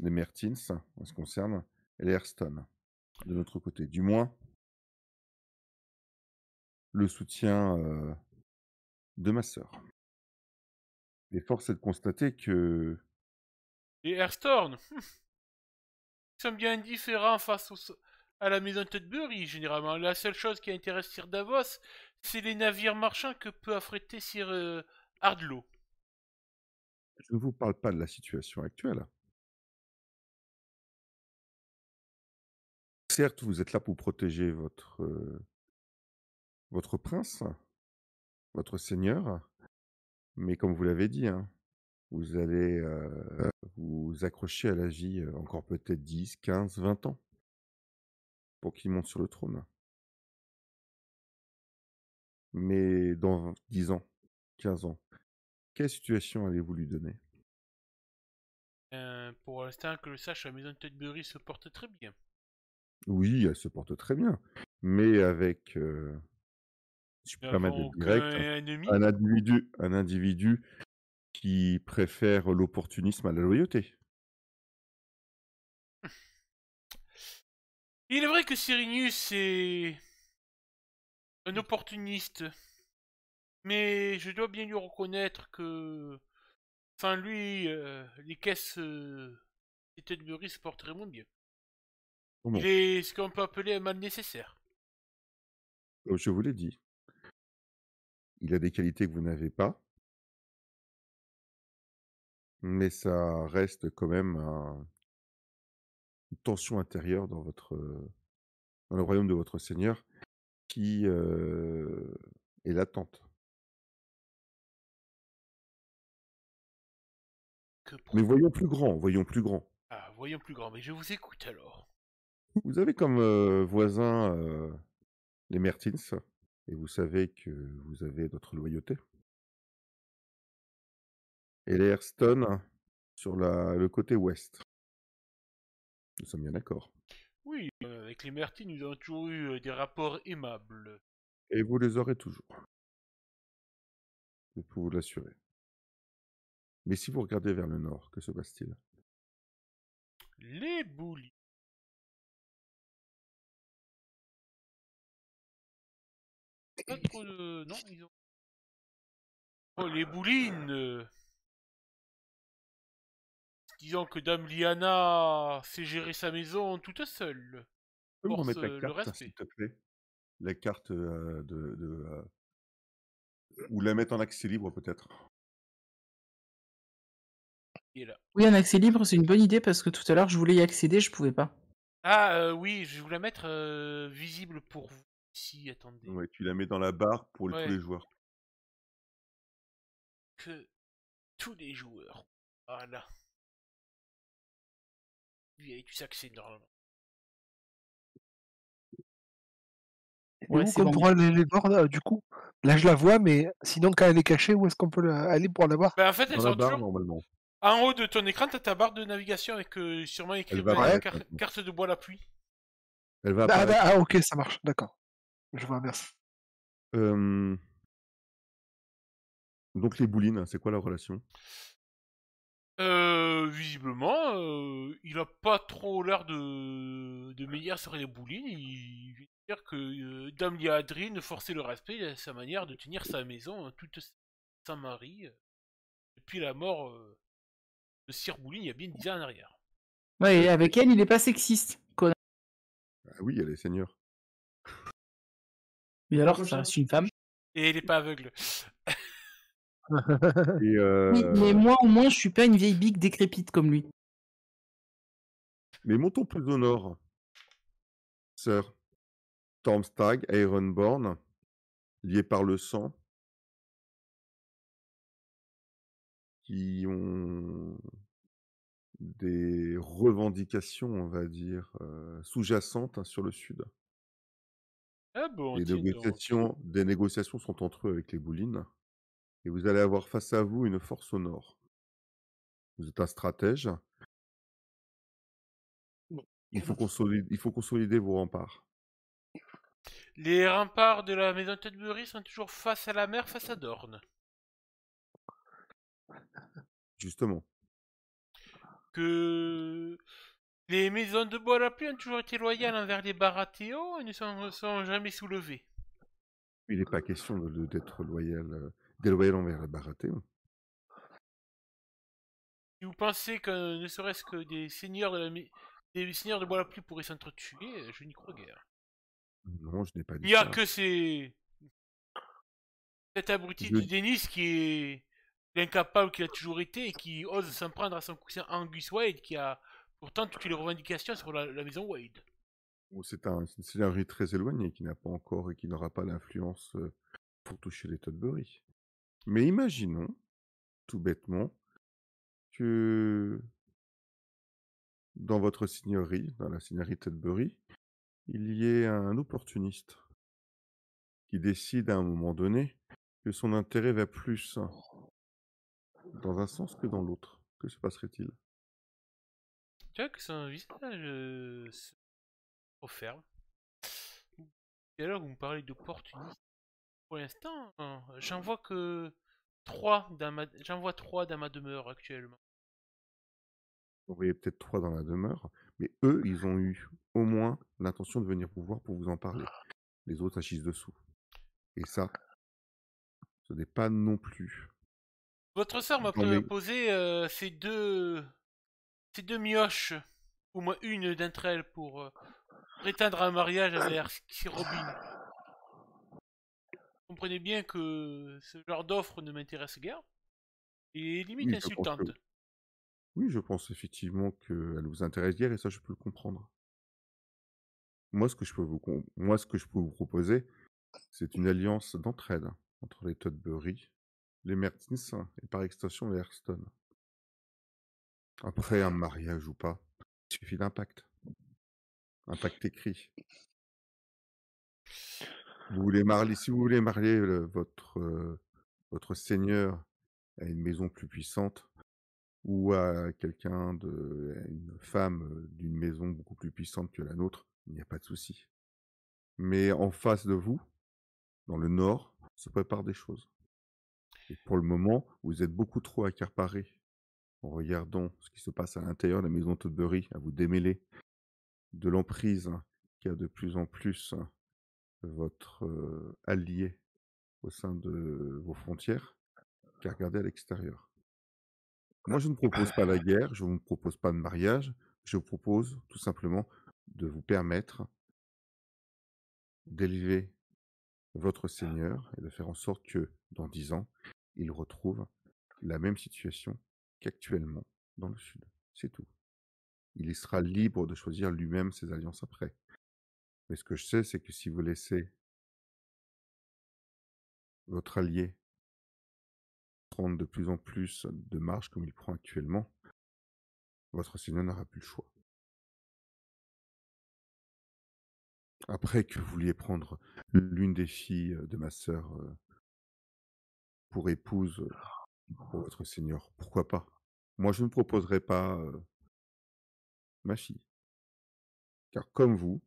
les Mertins en ce qui concerne et les Airston de notre côté. Du moins le soutien, de ma sœur et force est de constater que Et Airstorn, ils sont bien indifférents à la maison de Tutbury, généralement. La seule chose qui intéresse Sir Davos, c'est les navires marchands que peut affréter Sir Hardlow. je ne vous parle pas de la situation actuelle. Certes, vous êtes là pour protéger votre prince, votre seigneur, mais comme vous l'avez dit, hein, vous allez, vous accrocher à la vie, encore peut-être 10, 15, 20 ans pour qu'il monte sur le trône. Mais dans 10 ans, 15 ans, quelle situation allez-vous lui donner? Pour l'instant, que je sache, la maison de Tutbury se porte très bien. Oui, elle se porte très bien, mais avec, si je Nous peux me permettre n'avons d'être aucun direct, ennemi. un individu qui préfère l'opportunisme à la loyauté. Il est vrai que Cyrinius est un opportuniste, mais je dois bien lui reconnaître que, sans lui, les caisses des Tutbury se porteraient moins bien. Il Bon, est ce qu'on peut appeler un mal nécessaire. comme je vous l'ai dit, il a des qualités que vous n'avez pas, mais ça reste quand même une tension intérieure dans le royaume de votre seigneur qui est latente. Que Mais pro- voyons plus grand, voyons plus grand. Ah, voyons plus grand, mais je vous écoute alors. Vous avez comme voisins les Mertins, et vous savez que vous avez notre loyauté. Et les Herston sur le côté ouest. Nous sommes bien d'accord. Oui, avec les Merty, nous avons toujours eu des rapports aimables. Et vous les aurez toujours. Je peux vous l'assurer. Mais si vous regardez vers le nord, que se passe-t-il? Les boulis. Pas trop de... Non, ils ont... Oh, les boulines Disons que Dame Liana sait gérer sa maison toute seule. Tu peux me Force remettre la le carte, s'il respect. te plaît? La carte ou la mettre en accès libre, peut-être. Il est là. Oui, en accès libre, c'est une bonne idée parce que tout à l'heure, je voulais y accéder, je pouvais pas. Ah, oui, je vais vous la mettre visible pour vous. Si, attendez. Ouais, tu la mets dans la barre pour tous Ouais. les joueurs. Que tous les joueurs. Voilà. Et tu sais que c'est normalement. Et Ouais, où c'est qu'on bon. pourra aller les voir, là, du coup? Là, je la vois, mais sinon, quand elle est cachée, où est-ce qu'on peut aller pour la voir? Bah, en fait, elles Dans la sont barre, toujours... normalement. En haut de ton écran, t'as ta barre de navigation avec sûrement écrit Elle va apparaître maintenant. carte de bois la pluie. Elle va Ah, apparaître. ah, ok, ça marche, d'accord. Je vois, merci. Donc les boulines, c'est quoi leur relation? Visiblement, il a pas trop l'air de meilleur sur les boulines. Il veut dire que Dame Liadrine forçait le respect à sa manière de tenir sa maison toute sans mari depuis la mort de Sir Bouline il y a bien 10 ans en arrière. Ouais, et avec elle, il est pas sexiste, connard. Ah oui, elle est seigneur. Mais alors, ça reste une femme. Et il est pas aveugle. Et Oui, mais moi, au moins, je suis pas une vieille bique décrépite comme lui. Mais montons plus au nord. Sir Stormstag, Ironborn, liés par le sang, qui ont des revendications, on va dire, sous-jacentes sur le sud. Ah bon, Des tiens donc. négociations sont entre eux avec les Boulines, et vous allez avoir face à vous une force au nord. Vous êtes un stratège. Il faut consolider vos remparts. Les remparts de la maison Tedbury sont toujours face à la mer, face à Dorne. Justement. Que les maisons de bois la pluie ont toujours été loyales envers les Baratheons et ne sont jamais soulevées. Il n'est pas question d'être déloyal envers les Baratheons. Si vous pensez que ne serait-ce que des seigneurs de bois la pluie pourraient s'entretuer, je n'y crois guère. Non, je n'ai pas Il dit n'y a ça. que cet abruti de Dennis qui est l'incapable qu'il a toujours été et qui ose s'en prendre à son cousin Angus Wade qui a pourtant toutes les revendications sur la maison Wade. C'est une seigneurie très éloignée qui n'a pas encore et qui n'aura pas l'influence pour toucher les Todbury. Mais imaginons, tout bêtement, que dans votre seigneurie, dans la seigneurie Todbury, il y ait un opportuniste qui décide à un moment donné que son intérêt va plus dans un sens que dans l'autre. Que se passerait-il? Tu vois que son visage se referme. Et alors vous me parlez d'opportuniste. Pour l'instant, j'en vois que 3 dans ma demeure actuellement. Vous voyez peut-être 3 dans la demeure, mais eux, ils ont eu au moins l'intention de venir vous voir pour vous en parler. Les autres agissent dessous. Et ça, ce n'est pas non plus. Votre sœur m'a proposé ces deux mioches, au moins une d'entre elles, pour prétendre à un mariage avec Sir Robin. Vous comprenez bien que ce genre d'offre ne m'intéresse guère et limite Oui, je pense que, insultante. Oui, je pense effectivement qu'elle vous intéresse guère et ça, je peux le comprendre. Moi, ce que je peux vous proposer, c'est une alliance d'entraide entre les Tutbury, les Mertins et par extension les Herston. Après, un mariage ou pas, il suffit d'un pacte. Un pacte écrit. Si vous voulez marier votre seigneur à une maison plus puissante ou à une femme d'une maison beaucoup plus puissante que la nôtre, il n'y a pas de souci. Mais en face de vous, dans le nord, se préparent des choses. Et pour le moment, vous êtes beaucoup trop accaparés en regardant ce qui se passe à l'intérieur de la maison Tutbury, à vous démêler de l'emprise qu'a de plus en plus votre allié au sein de vos frontières, qu'à regarder à l'extérieur. Moi, je ne propose pas la guerre, je ne vous propose pas de mariage, je vous propose tout simplement de vous permettre d'élever votre seigneur et de faire en sorte que, dans 10 ans, il retrouve la même situation qu'actuellement dans le sud. C'est tout. Il y sera libre de choisir lui-même ses alliances après. Mais ce que je sais, c'est que si vous laissez votre allié prendre de plus en plus de marge comme il prend actuellement, votre seigneur n'aura plus le choix. Après que vous vouliez prendre l'une des filles de ma sœur pour épouse pour votre seigneur, pourquoi pas? Moi, je ne proposerai pas ma fille. Car comme vous,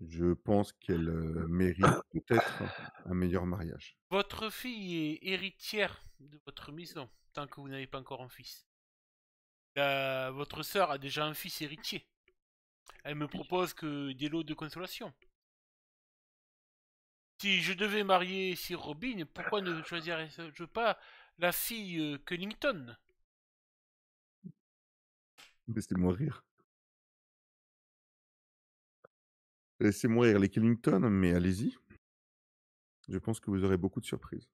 je pense qu'elle mérite peut-être un meilleur mariage. Votre fille est héritière de votre maison, tant que vous n'avez pas encore un fils. Votre sœur a déjà un fils héritier. Elle me propose que des lots de consolation. Si je devais marier Sir Robin, pourquoi ne choisirais-je pas la fille Cunnington? Laissez-moi rire. Laissez-moi rire les Killington, mais allez-y. Je pense que vous aurez beaucoup de surprises.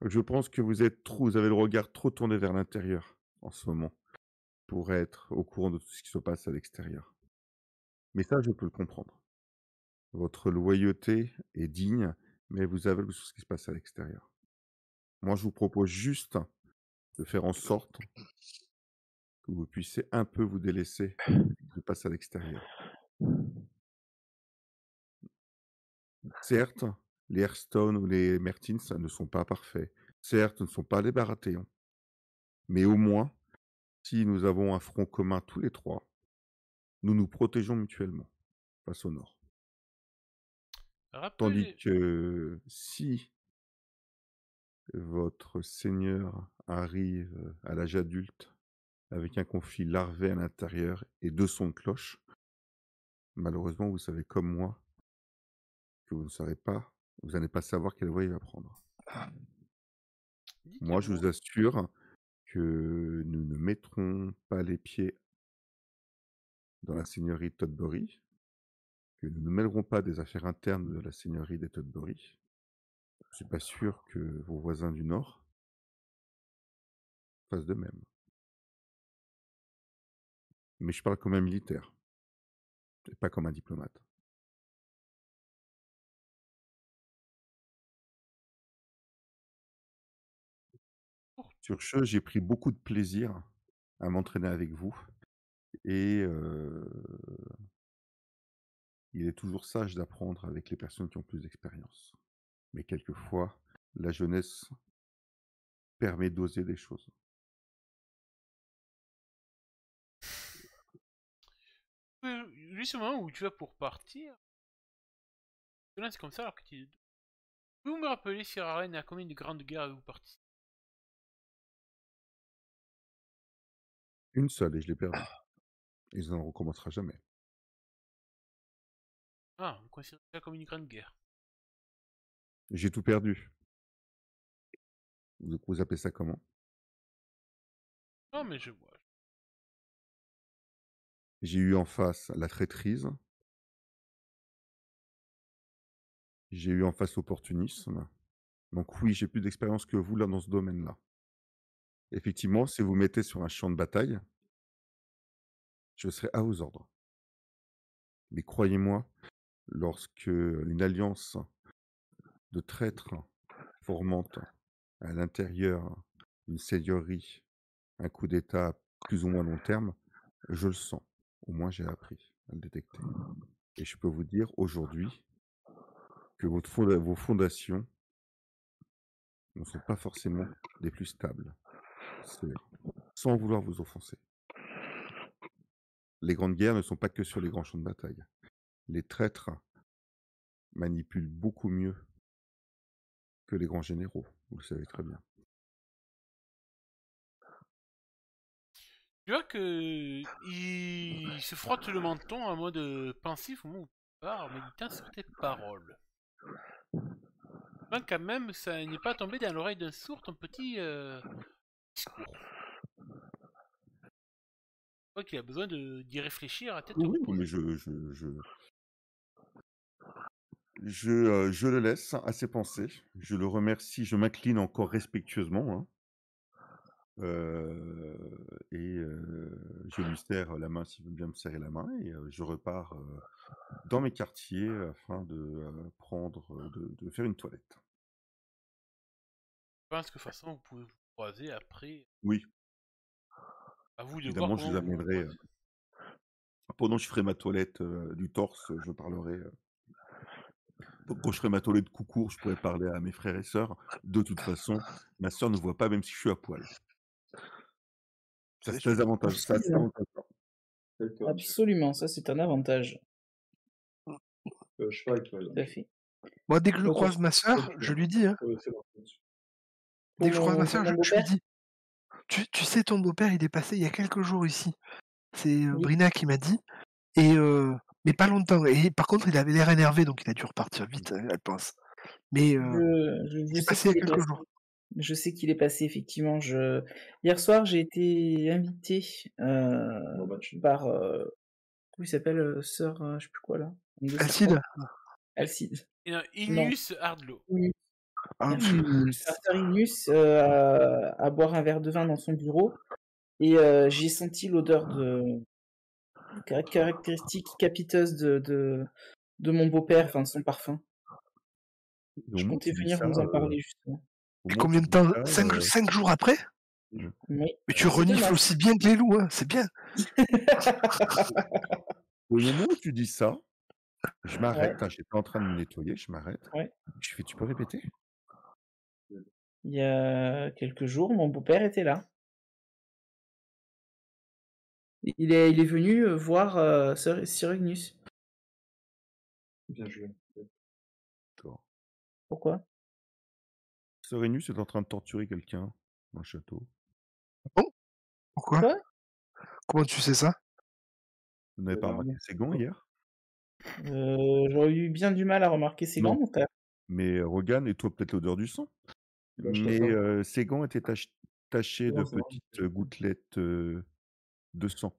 Je pense que vous avez le regard trop tourné vers l'intérieur en ce moment pour être au courant de tout ce qui se passe à l'extérieur. Mais ça, je peux le comprendre. Votre loyauté est digne, mais vous avez sur ce qui se passe à l'extérieur. Moi, je vous propose juste de faire en sorte que vous puissiez un peu vous délaisser de ce qui se passe à l'extérieur. Certes, les Hearthstone ou les Mertins ne sont pas parfaits. Certes, ne sont pas des Baratheons. Mais au moins, si nous avons un front commun tous les trois, nous nous protégeons mutuellement face au nord. Tandis Rappelez... que si votre seigneur arrive à l'âge adulte avec un conflit larvé à l'intérieur et 2 sons de cloche, malheureusement, vous savez comme moi que vous n'allez pas savoir quelle voie il va prendre. Moi, je Dites-moi. vous assure que nous ne mettrons pas les pieds dans la seigneurie de Tutbury, que nous ne mêlerons pas des affaires internes de la seigneurie des Tutbury. Je ne suis pas sûr que vos voisins du Nord fassent de même. Mais je parle comme un militaire, et pas comme un diplomate. Sur ce, j'ai pris beaucoup de plaisir à m'entraîner avec vous, et il est toujours sage d'apprendre avec les personnes qui ont plus d'expérience. Mais quelquefois, la jeunesse permet d'oser des choses. Juste au moment où tu vas pour partir, je lance comme ça alors que tu... Pouvez-vous me rappeler, Sir Arène, à combien de grandes guerres avez-vous participé? Une seule, et je l'ai perdue. Et ça ne recommencera jamais. Ah, vous considérez ça comme une grande guerre. J'ai tout perdu. Vous appelez ça comment? Non, mais je vois. J'ai eu en face la traîtrise. J'ai eu en face l'opportunisme. Donc oui, j'ai plus d'expérience que vous là dans ce domaine-là. Effectivement, si vous mettez sur un champ de bataille, je serai à vos ordres. Mais croyez-moi, lorsque une alliance de traîtres fourmente à l'intérieur d'une seigneurie, un coup d'État plus ou moins long terme, je le sens. Au moins, j'ai appris à le détecter. Et je peux vous dire aujourd'hui que vos fondations ne sont pas forcément les plus stables. Sans vouloir vous offenser. Les grandes guerres ne sont pas que sur les grands champs de bataille. Les traîtres manipulent beaucoup mieux que les grands généraux, vous le savez très bien. Tu vois que il se frotte le menton en mode pensif au moment où tu parles, méditant sur tes paroles. Ben, quand même, ça n'est pas tombé dans l'oreille d'un sourd ton petit discours. Je crois qu'il a besoin d'y réfléchir à tête Oui, reposée. mais je le laisse à ses pensées. Je le remercie, je m'incline encore respectueusement. Hein. Je lui serre la main s'il veut bien me serrer la main et je repars dans mes quartiers afin de de faire une toilette. Je pense que de toute façon, vous pouvez vous croiser après. Oui, À vous de évidemment, voir je comment les vous vous amènerai. croisez. Pendant que je ferai ma toilette du torse, je parlerai. Quand je ferai ma toilette coup court, je pourrais parler à mes frères et sœurs. De toute façon, ma sœur ne voit pas même si je suis à poil. Ça, c'est très avantageux. Ça, c'est Absolument. avantageux. Absolument, ça c'est un avantage. Je sais pas avec toi. Tout à fait. Moi, dès que je Ok. croise ma sœur, je lui dis, hein, C'est bon. dès que je croise ma Pour sœur, mon je lui beau-père dis, tu sais, ton beau-père, il est passé il y a quelques jours ici. C'est Oui. Brina qui m'a dit, et mais pas longtemps. Et par contre, il avait l'air énervé, donc il a dû repartir vite, elle pense. Mais Je il est sais passé il y qu'il a est quelques passé. jours. Je sais qu'il est passé, effectivement. Hier soir, j'ai été invité par. Comment il s'appelle Sœur, je sais plus quoi là. De Alcide Alcide. Et non, Inus Hardlo. Inus. Ah, Sœur Inus à boire un verre de vin dans son bureau. Et j'ai senti l'odeur de caractéristique capiteuse de mon beau-père, enfin de son parfum. Et au Je moment où comptais tu dis venir ça, vous en parler justement. au Et moment où combien tu de dis temps ça, 5 jours après Oui. Mais tu C'est renifles dommage. aussi bien que les loups, hein, c'est bien. au moment où tu dis ça, je Ouais, m'arrête. Hein, j'étais en train de me nettoyer, je m'arrête. ouais. Je fais, tu peux répéter? Il y a quelques jours, mon beau-père était là. Il est venu voir Sœur Inus. Bien joué. D'accord. Pourquoi? Serenus est en train de torturer quelqu'un dans le château. Bon, pourquoi Quoi? Comment tu sais ça? Vous n'avez pas remarqué ses gants hier? J'aurais eu bien du mal à remarquer ses gants, Non, mon frère. mais Rogan, et toi peut-être l'odeur du sang. Bah, je Mais t'attends. ses gants étaient tachés de Non, c'est vrai. petites gouttelettes de sang.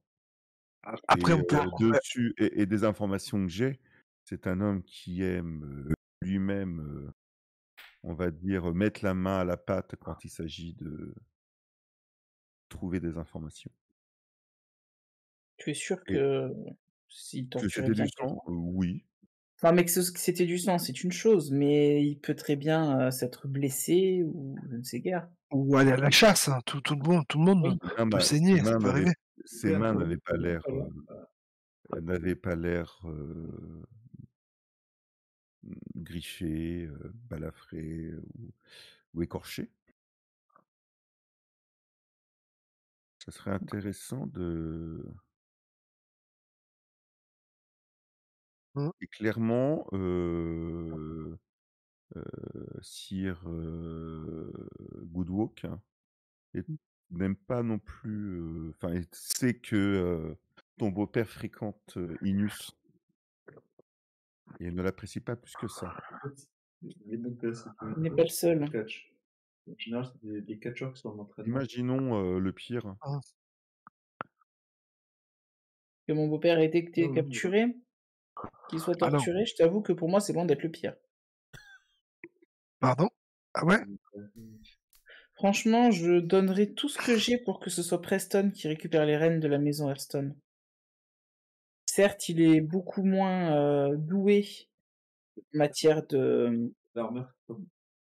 Après, Et on peut. dessus, et des informations que j'ai, c'est un homme qui aime lui-même, on va dire, mettre la main à la pâte quand il s'agit de trouver des informations. Tu es sûr Et que s'il que torturait c'était bien du sang? quelqu'un? Oui. Enfin, mais que c'était du sang, c'est une chose, mais il peut très bien s'être blessé ou je ne sais guère. Ou aller à la chasse, hein, tout le monde Oui. peut saigner, ça peut arriver. Ses mains n'avaient pas l'air griffées, balafrées ou écorchées. Ça serait intéressant de... Et clairement, Sir Goodwalk n'aime pas non plus... Enfin, il sait que ton beau-père fréquente Inus. Et il ne l'apprécie pas plus que ça. Il n'est pas le seul. En général, c'est des catcheurs qui sont en entraînement. Imaginons le pire. Que mon beau-père ait été Non, non, capturé, qu'il soit Ah non. torturé, je t'avoue que pour moi, c'est loin d'être le pire. Pardon? Ah ouais? Franchement, je donnerais tout ce que j'ai pour que ce soit Preston qui récupère les rênes de la maison Hearthstone. Certes, il est beaucoup moins doué en matière L'armure,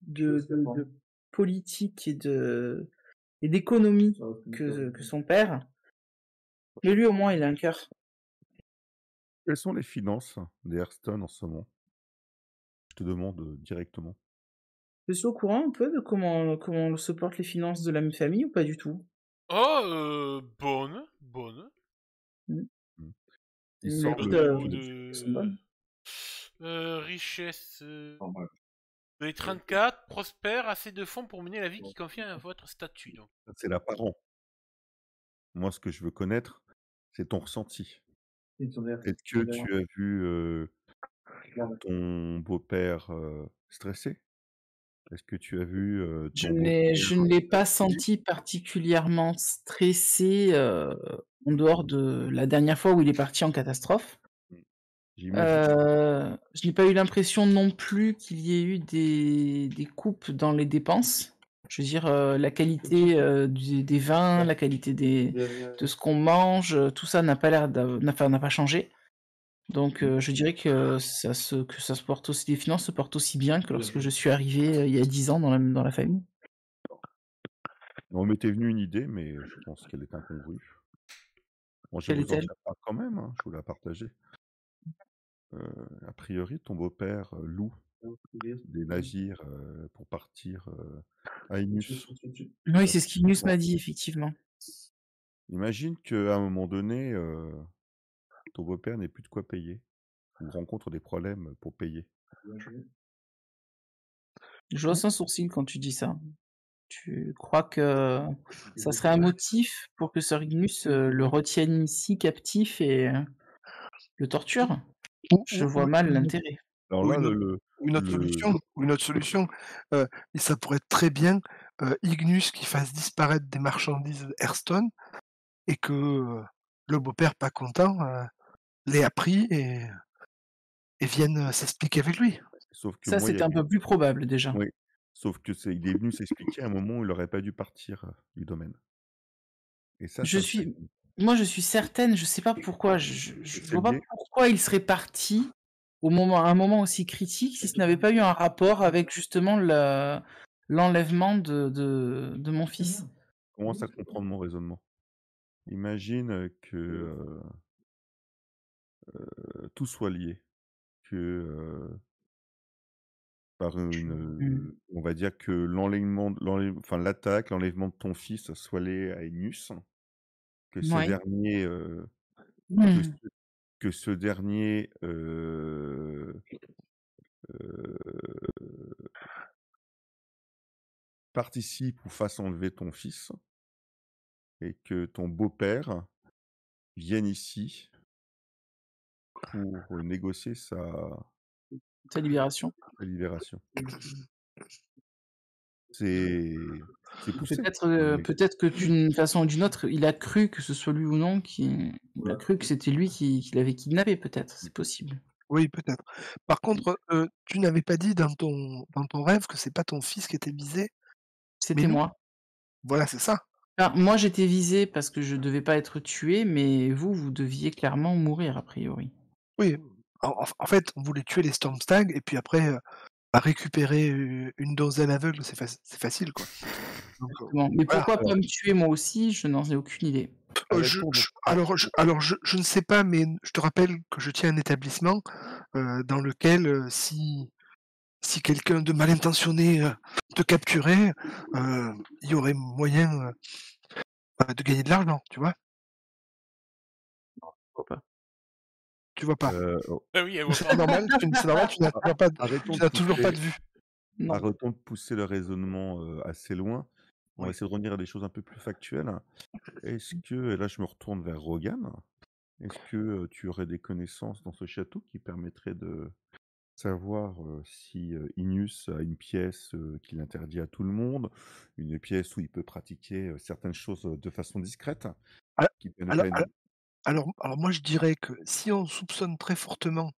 de politique et d'économie que son père. Mais lui, au moins, il a un cœur. Quelles sont les finances des Hearthstone en ce moment? Je te demande directement. Je suis au courant un peu de comment se portent les finances de la même famille ou pas du tout? Oh, bonne. Mm. Il Les semble vies Au niveau que sont bonnes. richesse. normal. Les 34, prospère, assez de fonds pour mener la vie qui convient à votre statut. Donc. c'est l'apparent. Moi, ce que je veux connaître, c'est ton ressenti. Est-ce que tu as vu ton beau-père stressé? Est-ce que tu as vu Je ton ne l'ai pas beau-père senti particulièrement stressé en dehors de la dernière fois où il est parti en catastrophe. J'imagine. Je n'ai pas eu l'impression non plus qu'il y ait eu des coupes dans les dépenses. Je veux dire, la qualité des vins, la qualité de ce qu'on mange, tout ça n'a pas l'air n'a pas changé. Donc je dirais que ça se porte aussi, les finances se portent aussi bien que lorsque je suis arrivé il y a 10 ans dans la famille. On m'était venu une idée, mais je pense qu'elle est incongrue. Bon, je Quelle vais vous en est-elle? dire pas quand même, hein, je vous la partager. A priori, ton beau-père loue des navires pour partir à Inus. Oui, c'est ce qu'Inus m'a dit, effectivement. Imagine qu'à un moment donné, ton beau-père n'ait plus de quoi payer ou rencontre des problèmes pour payer. Je hausse un sourcil quand tu dis ça. Tu crois que ça serait un motif pour que Sir Ignus le retienne ici captif et le torture? Je vois mal l'intérêt. Alors Ou là, une autre solution, et ça pourrait être très bien, Ignus qui fasse disparaître des marchandises Hearthstone et que, le beau-père pas content, l'ait appris et vienne, s'expliquer avec lui. sauf que Ça, moi, il y c'est a un peu plus probable déjà. oui, sauf que il est venu s'expliquer à un moment où il aurait pas dû partir du domaine. Et ça Je me suis fatigue. Moi, je suis certaine, je sais pas pourquoi, je C'est vois pas lié? pourquoi il serait parti à un moment aussi critique si ce n'avait pas eu un rapport avec justement l'enlèvement de mon fils. Commence à comprendre mon raisonnement. Imagine que tout soit lié, que par Mmh. on va dire que enfin l'attaque, l'enlèvement de ton fils soit lié à Enus, que ce Ouais. dernier, que ce Mmh. que ce dernier, heu, participe ou fasse enlever ton fils et que ton beau-père vienne ici pour négocier Sa libération. sa libération. C'est poussé, mais Peut-être que d'une façon ou d'une autre, il a cru que ce soit lui ou non il a cru que c'était lui qui l'avait kidnappé peut-être, c'est possible. Oui, peut-être. Par contre, tu n'avais pas dit dans ton rêve que c'est pas ton fils qui était visé, mais C'était nous? moi. Voilà, c'est ça. Enfin, moi j'étais visé parce que je devais pas être tué, mais vous deviez clairement mourir a priori. Oui, en fait, on voulait tuer les Stormstag et puis après, récupérer une donzelle aveugle, c'est facile, quoi. Donc, Exactement. Mais voilà. pourquoi pas alors me tuer moi aussi? Je n'en ai aucune idée. à Je répondre je ne sais pas, mais je te rappelle que je tiens un établissement, dans lequel, si quelqu'un de mal intentionné, te capturait, il y aurait moyen, de gagner de l'argent, tu vois? Pourquoi pas? Tu vois pas? oh, Ah oui, elle voit C'est pas. normal, c'est normal, arrêtons tu de n'as toujours pas pousser de vue. Non. arrêtons de pousser le raisonnement, assez loin. On va Oui. essayer de revenir à des choses un peu plus factuelles. Est-ce que et là je me retourne vers Rogan, est-ce que, tu aurais des connaissances dans ce château qui permettraient de savoir, si, Inus a une pièce, qu'il interdit à tout le monde, une pièce où il peut pratiquer, certaines choses, de façon discrète, A qui ne alors prennent alors alors moi je dirais que si on soupçonne très fortement,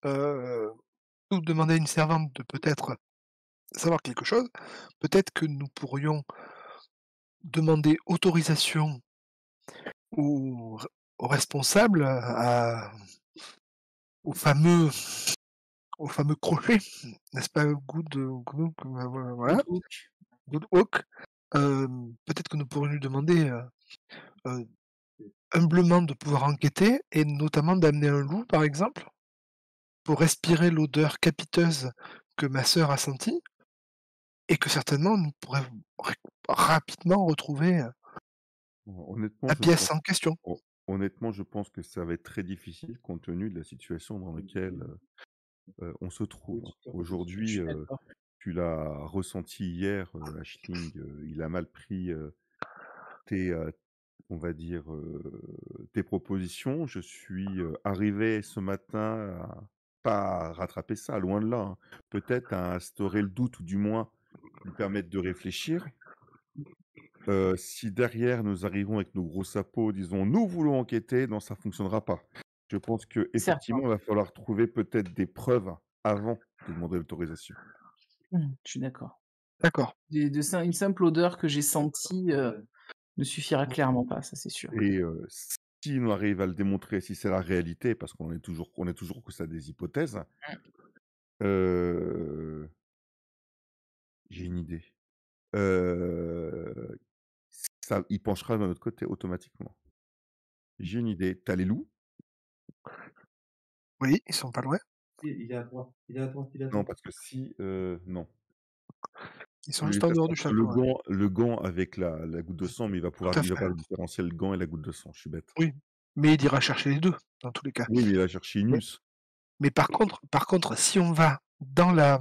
ou demander à une servante de peut-être savoir quelque chose. Peut-être que nous pourrions demander autorisation aux aux responsables, au fameux au fameux crochet, n'est-ce pas? Voilà, Woodhook. Good peut-être que nous pourrions lui demander, heu, humblement de pouvoir enquêter et notamment d'amener un loup, par exemple, pour respirer l'odeur capiteuse que ma sœur a sentie et que certainement nous pourrions ré rapidement retrouver, Honnêtement, la je pense pièce en question. honnêtement, je pense que ça va être très difficile compte tenu de la situation dans laquelle, on se trouve. Je Aujourd'hui, suis d'accord. tu l'as ressenti hier, Aisling, il a mal pris, tes, on va dire, tes propositions. Je suis, arrivé ce matin à pas à rattraper ça, loin de là, hein. Peut-être à instaurer le doute ou du moins lui permettre de réfléchir. Si derrière nous arrivons avec nos gros sapots, disons: «Nous voulons enquêter», non, ça fonctionnera pas. Je pense Certain. qu'effectivement, il va falloir trouver peut-être des preuves avant de demander l'autorisation. Je suis d'accord. D'accord. Une simple odeur que j'ai sentie, ne suffira clairement pas, ça c'est sûr. Et si on arrive à le démontrer, si c'est la réalité, parce qu'on est toujours que ça des hypothèses, heu, j'ai une idée. Heu, ça il penchera de notre côté automatiquement. J'ai une idée. Tu as les loups? Oui, ils sont pas loin. Il est à droite, il est à droite, il est à Non, droite. parce que si, non. Ils sont Oui, juste en ça dehors sera du sur le château, ouais. gant le gant avec la goutte de sang, mais Tout à il va fait. pas différencier le gant et la goutte de sang, je suis bête. Oui, mais il ira chercher les 2 dans tous les cas. Oui, mais il a cherché Mais Inus. mais par contre, si on va dans la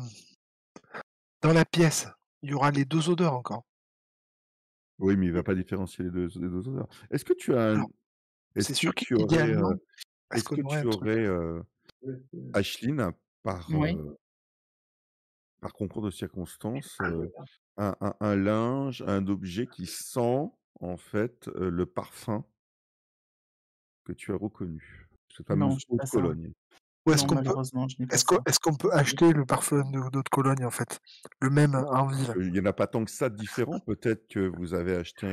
pièce, il y aura les 2 odeurs encore. Oui, mais il va pas différencier les deux odeurs. Est-ce que tu as un Alors, est-ce c'est que sûr tu aurais, qu'idéalement, est-ce est-ce qu'on que aurait tu un truc? aurais, Ouais, Aisling, par, Oui. par concours de circonstances, ouais. un linge, un objet qui sent, en fait, le parfum que tu as reconnu? Cette Non, fameuse j'ai eau de pas ça. Cologne. Ou Non, malheureusement, je n'ai pas ça. est-ce qu'on peut acheter le parfum d'eau de Cologne, en fait? Le même en ville? Il y en a pas tant que ça de différents. Peut-être que vous avez acheté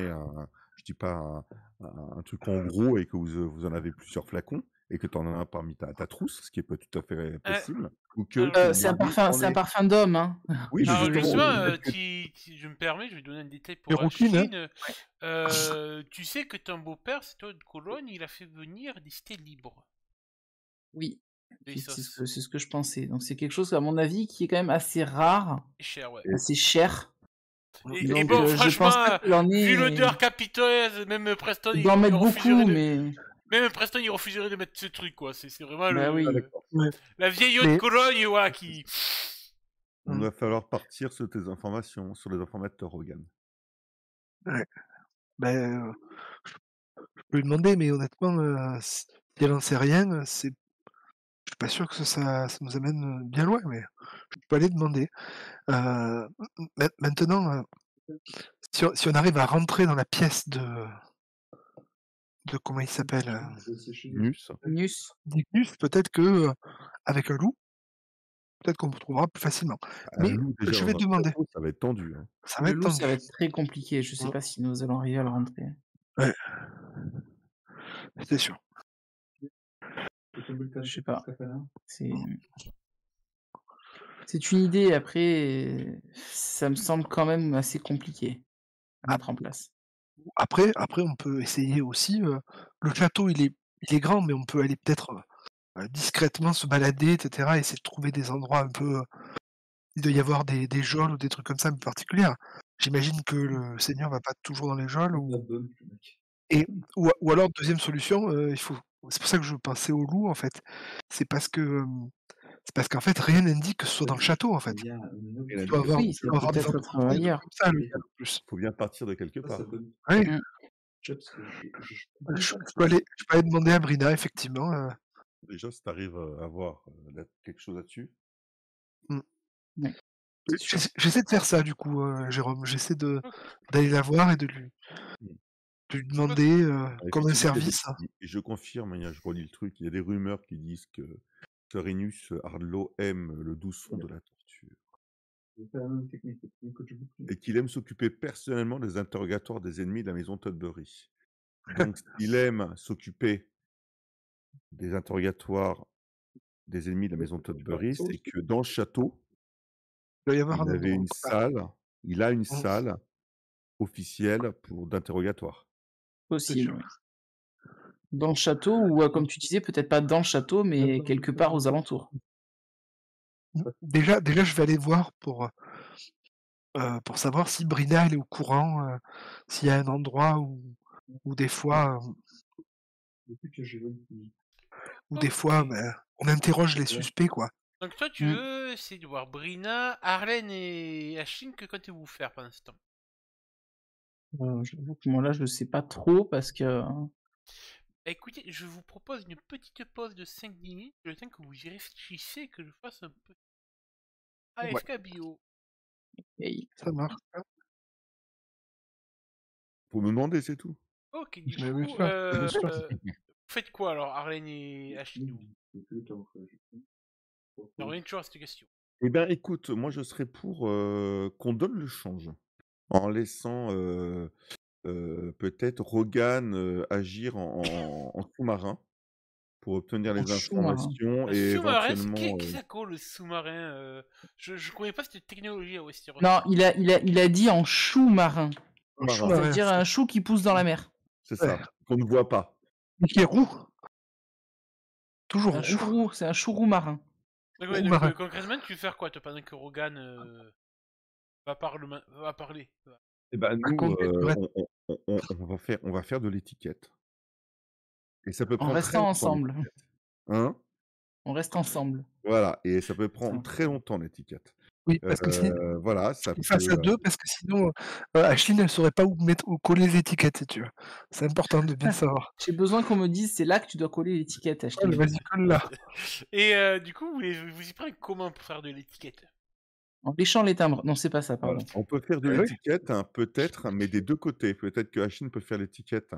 je dis pas un truc en gros et que vous en avez plusieurs flacons et que tu en as un parmi ta trousse, ce qui est pas tout à fait Euh, possible, ou que alors, tu C'est un demandais parfum dans c'est un les parfum d'homme, hein. oui, mais alors justement, justement, peut-être que si je me permets, je vais donner un détail Les pour rouquines, hein? Ashlyn. Tu sais que ton beau-père, c'est toi de Cologne, il a fait venir des cités libres. Oui, Et ça, c'est ce que je pensais. Donc c'est quelque chose, à mon avis, qui est quand même assez rare, c'est cher, ouais. et assez cher. Et Donc bon, je pense pas franchement, qu'il en vu ait. l'odeur capiteuse, même Preston, Il doit en il mettre beaucoup, refuserait de... mais Même Preston, il refuserait de mettre ce truc, quoi. C'est vraiment bah ah oui. d'accord. Ouais. la vieille eau de Mais Cologne, voilà, qui... Il mmh, va falloir partir sur tes informations, sur les informateurs, Hogan. ouais, ben, je peux lui demander, mais honnêtement, si elle en sait rien, je suis pas sûr que ça nous amène, bien loin, mais je peux aller demander. Maintenant, si on arrive à rentrer dans la pièce de comment il s'appelle, Nus? Nus. d'Ignus, peut-être que, avec un loup, peut-être qu'on trouvera plus facilement. Un Mais loup déjà je vais dans un demander, château, ça va être tendu, hein. ça va Le être loup, ça va tendu. être très compliqué. Je sais Mmh, pas si nous allons arriver à le rentrer. ouais, c'est sûr. Je sais pas. C'est une idée. Après, ça me semble quand même assez compliqué à Ap mettre en place. après on peut essayer aussi, le château il est grand, mais on peut aller peut-être, discrètement se balader et cetera, essayer de trouver des endroits un peu, il doit y avoir des geôles ou des trucs comme ça un peu particulières. J'imagine que le seigneur va pas toujours dans les geôles ou et ou alors 2e solution, il faut c'est pour ça que je pensais au loup en fait. C'est parce que, c'est parce qu'en fait rien n'indique que ce soit dans le château en fait. Et Il la doit avoir Oui, il ça doit peut avoir des être employés, des trucs ailleurs. comme ça l'hôtel en plus. faut bien partir de quelque part. Oui, Mmh. je peux aller demander à Brina effectivement, Déjà, si tu arrives, à voir, quelque chose là-dessus. mmh. Ouais, c'est sûr. J'essaie de faire ça du coup, Jérôme. J'essaie d'aller la voir et Mmh. de lui demander, comme un Effectivement, service. et je confirme, hein, je relis le truc, il y a des rumeurs qui disent que Sœur Inus Ardlo aime le doux son de la torture. C'est la même technique, c'est une coach bouclier. et qu'il aime s'occuper personnellement des interrogatoires des ennemis de la maison Tudbury. Donc, s'il aime s'occuper des interrogatoires des ennemis de la maison Tudbury, c'est que dans le château, Il doit y avoir il un avait endroit. une salle, il a une Mmh. salle officielle d'interrogatoire. C'est Possible, sûr. oui. Dans le château, ou comme tu disais, peut-être pas dans le château, mais quelque part aux alentours. Déjà, je vais aller voir pour savoir si Brina elle est au courant, s'il y a un endroit où des fois, Depuis que j'ai vu. Ok. ben, on interroge les suspects, quoi. Donc toi, tu Mm. veux essayer de voir Brina, Arlen et Ashlyn, que comptez-vous faire pendant ce temps? J'avoue que moi là, je sais pas trop parce que. Écoutez, je vous propose une petite pause de 5-10 minutes, le temps que vous y réfléchissez et que je fasse un peu Ouais. AFK bio. Hey. Ça marche. Faut me demander, c'est tout. Ok, du Mais bien coup, sûr, bien sûr. vous faites quoi alors, Arlen et Ashlyn? Je reviens toujours à cette question. Eh bien, écoute, moi, je serais pour qu'on donne le change en laissant peut-être Rogan agir en sous-marin pour obtenir En les sous-marin. informations Un et sous-marin, éventuellement. qu'est-ce que ça colle le sous-marin? Je connais pas cette technologie à Westeros. Non, il a dit en chou marin. Un Sous-marin, sous-marin, C'est-à-dire un chou qui pousse dans la mer. c'est Ouais. ça, qu'on ne voit pas. Et qui est roux. Toujours Un roux. chourou, c'est un chourou marin. Donc, Roux marin. concrètement, tu veux faire quoi toi, pendant que Rogan va parler? Eh ben, nous, Raconter le reste. on va faire de l'étiquette. Et ça peut En prendre très restant longtemps, ensemble. l'étiquette. Hein? On reste ensemble. Voilà, et ça peut prendre Ça. très longtemps, l'étiquette. Oui, parce que si Voilà, ça peut. face à deux, parce que sinon, Ashlyn, elle saurait pas où coller les étiquettes, si tu veux. C'est important de bien savoir. J'ai besoin qu'on me dise c'est là que tu dois coller l'étiquette, Ashley. Ouais, vas-y, colle là. Et du coup, vous y prenez comment pour faire de l'étiquette? En léchant les timbres. Non, c'est pas ça, pardon. On peut faire de Eh oui. l'étiquette, hein, peut-être, mais des deux côtés. Peut-être que Achille peut faire l'étiquette.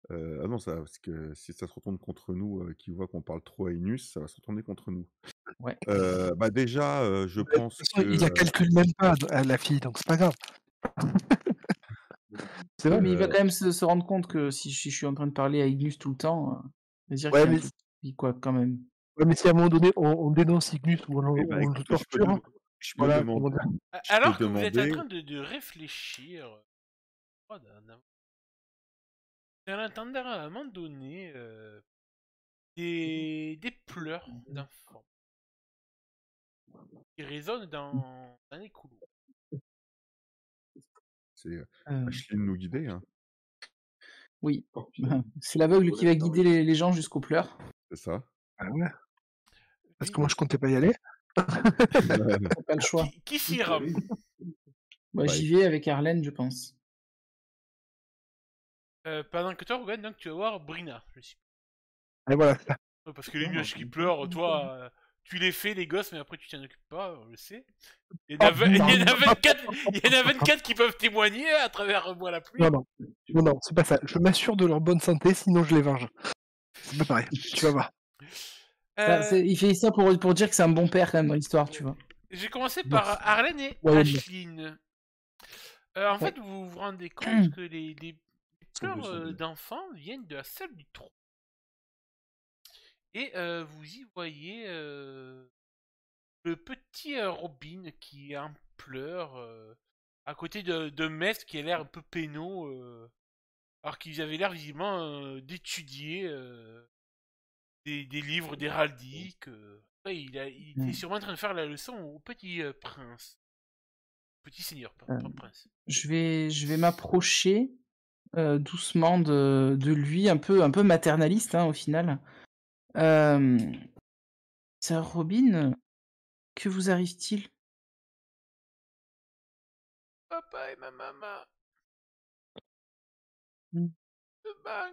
Ah non, ça, parce que si ça se retourne contre nous, qui voit qu'on parle trop à Inus, ça va se retourner contre nous. Ouais. Bah déjà, je De toute pense façon, que. il la calcule même pas, la fille, donc c'est pas grave. C'est Oui, vrai. mais il va quand même se rendre compte que si je suis en train de parler à Ignus tout le temps, il va dire Ouais, qu'il y a un mais, truc qui, quoi, quand même. ouais, mais si à un moment donné, on dénonce Ignus ou Eh ben, on le écoute, torture, je peux voilà, demander. comment dire. Je peux Alors que vous êtes en demander. train de réfléchir, en entendant à un moment donné des pleurs d'enfants qui résonnent dans les couloirs. C'est Achille nous guider, hein, Oui. C'est l'aveugle qui va guider les gens jusqu'aux pleurs. c'est ça. Ah ouais. Parce que moi, je comptais pas y aller. T'as pas le choix. Qui s'y rend? Bah, Ouais. j'y vais avec Arlène, je pense. Pendant que toi, Rogan, donc tu vas voir Brina, je suis. Et voilà, c'est ça. Ouais, parce que les nuages qui pleurent, toi, tu les fais, les gosses, mais après tu t'en occupes pas, on le sait. Il y en a 24 qui peuvent témoigner à travers moi la pluie. Non, c'est pas ça. Je m'assure de leur bonne santé, sinon je les venge. C'est pas pareil, tu vas voir. Il fait ça pour dire que c'est un bon père quand même dans l'histoire, tu vois. J'ai commencé par Arlen et Ouais, Ashlyn. En fait, vous vous rendez compte que les pleurs d'enfants viennent de la salle du trône. Et vous y voyez le petit Robin qui en pleure à côté de maître qui a l'air un peu pénaud, alors qu'ils avaient l'air visiblement d'étudier des livres d'héraldique. Ouais, il est sûrement en train de faire la leçon au petit prince. Petit seigneur, pas prince. Je vais m'approcher doucement de lui, un peu maternaliste au final. Sœur Robin, que vous arrive-t-il? Papa et ma maman.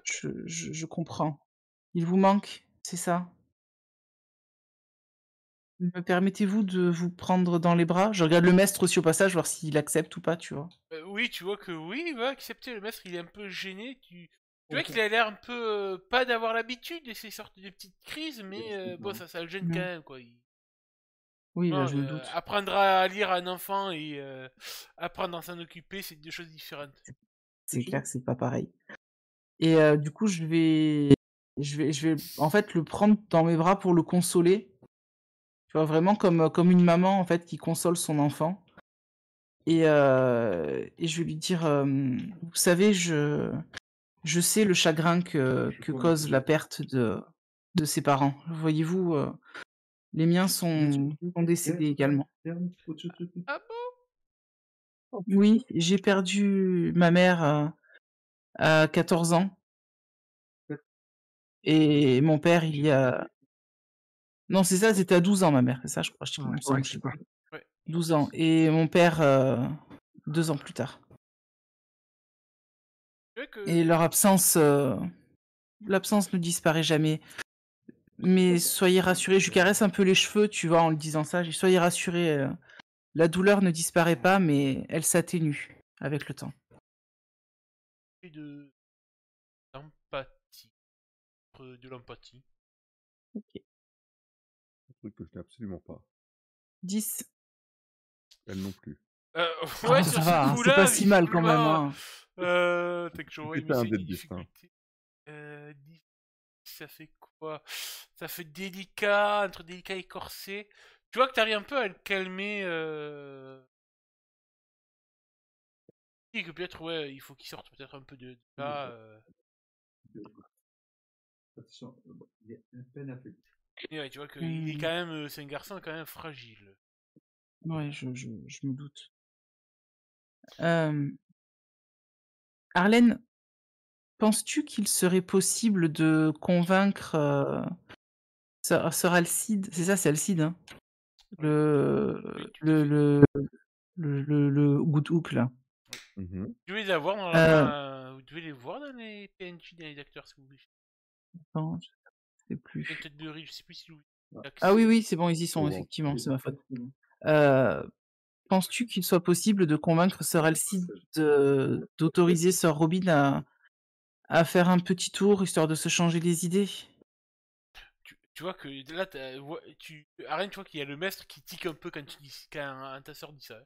Je comprends. Il vous manque, c'est ça? Me permettez-vous de vous prendre dans les bras? Je regarde le maître aussi au passage, voir s'il accepte ou pas, tu vois. Oui, tu vois que oui, il va accepter. Le maître, il est un peu gêné. Tu vois qu'il a l'air un peu pas d'avoir l'habitude de ces sortes de petites crises, mais bon, ça le gêne quand même, quoi. Oui, Non, je me doute. apprendre à lire à un enfant et apprendre à s'en occuper, c'est deux choses différentes. C'est clair que c'est pas pareil. Et du coup, je vais en fait le prendre dans mes bras pour le consoler. Tu vois, vraiment comme une maman en fait qui console son enfant. Et je vais lui dire, vous savez, je sais le chagrin que cause la perte de ses parents. Voyez-vous, les miens sont décédés également. Ah bon? Oui, j'ai perdu ma mère à 14 ans et mon père il y a non, c'est ça, c'était à 12 ans ma mère, c'est ça je crois, il me semble, je sais c'est ça. plus. Ouais. 12 ans et mon père 2 ans plus tard. Tu vois que Et leur absence, l'absence ne disparaît jamais. Mais soyez rassurés, je lui caresse un peu les cheveux, tu vois, en lui disant ça. Je dis, soyez rassurés, la douleur ne disparaît pas, mais elle s'atténue avec le temps. de d'empathie, de l'empathie. Un truc que je n'ai absolument pas. 10. Elle non plus. Ouais, Ah, sur ça ce va, c'est coup-là, pas si mal quand même. visiblement, Hein. t'as que Tu j'aurais fais aimé un c'est dé des de destin. difficultés. 10, ça fait quoi? Ça fait délicat, entre délicat et corsé. Tu vois que t'arrives un peu à le calmer. Et que peut-être, ouais, il faut qu'il sorte peut-être un peu de là. Il est à peine affaibli. Et ouais, tu vois qu'il est quand même, c'est un garçon quand même fragile. Ouais, je me doute. Arlène, penses-tu qu'il serait possible de convaincre Sir Alcide, c'est ça, c'est Alcide, hein, Oui, tout à fait. le Good Hook, là. Mhm. Vous devez les voir vous devez les voir dans les PNJ, dans les acteurs, si vous voulez. Attends, je sais plus. Canterbury, je sais plus si vous Ah oui, c'est bon, ils y sont, Oh, effectivement, c'est ma faute. Penses-tu qu'il soit possible de convaincre Sir Alcide d'autoriser Sir Robin à faire un petit tour, histoire de se changer les idées? Tu vois que là, Arène, tu vois qu'il y a le maître qui tique un peu quand un tasseur dit ça.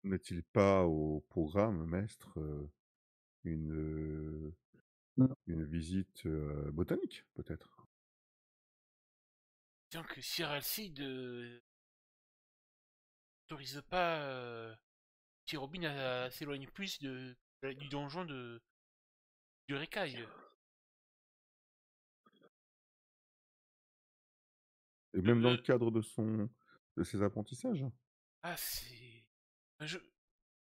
N'est-il pas au programme, maître, une visite botanique, peut-être? Disons que Sir Alcide n'autorise pas si Robin s'éloigne plus du donjon du Récaille. Et même dans le cadre de ses apprentissages? Ah, c'est. Tu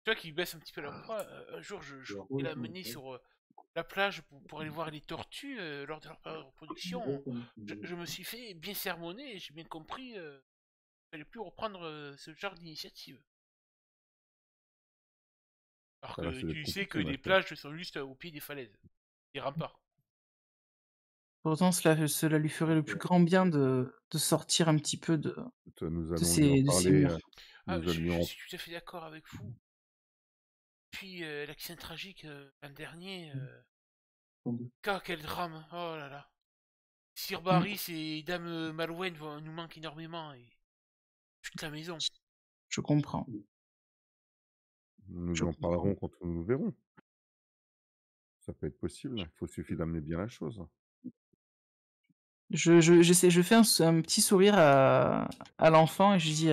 vois qu'il baisse un petit peu la voix. Un jour, je voulais l'amener sur la plage pour aller voir les tortues lors de leur période de reproduction. Je me suis fait bien sermonner et j'ai bien compris qu'il fallait plus reprendre ce genre d'initiative. Alors Ça va, que c'est tu sais que compliqué, les maître. plages sont juste au pied des falaises, des remparts. Pourtant, cela lui ferait le plus grand bien de sortir un petit peu de Nous allons lui en ces parler. murs. Ah, Nous allons lui je en... suis tout à fait d'accord avec vous. Puis l'accident tragique l'an dernier. Quel drame! Oh là là. Sir Barris et Dame Malouine nous manquent énormément et toute la maison. Je comprends. Nous Je en comprends. parlerons quand nous nous verrons. Ça peut être possible. Il suffit d'amener bien la chose. Je fais un petit sourire à l'enfant et je dis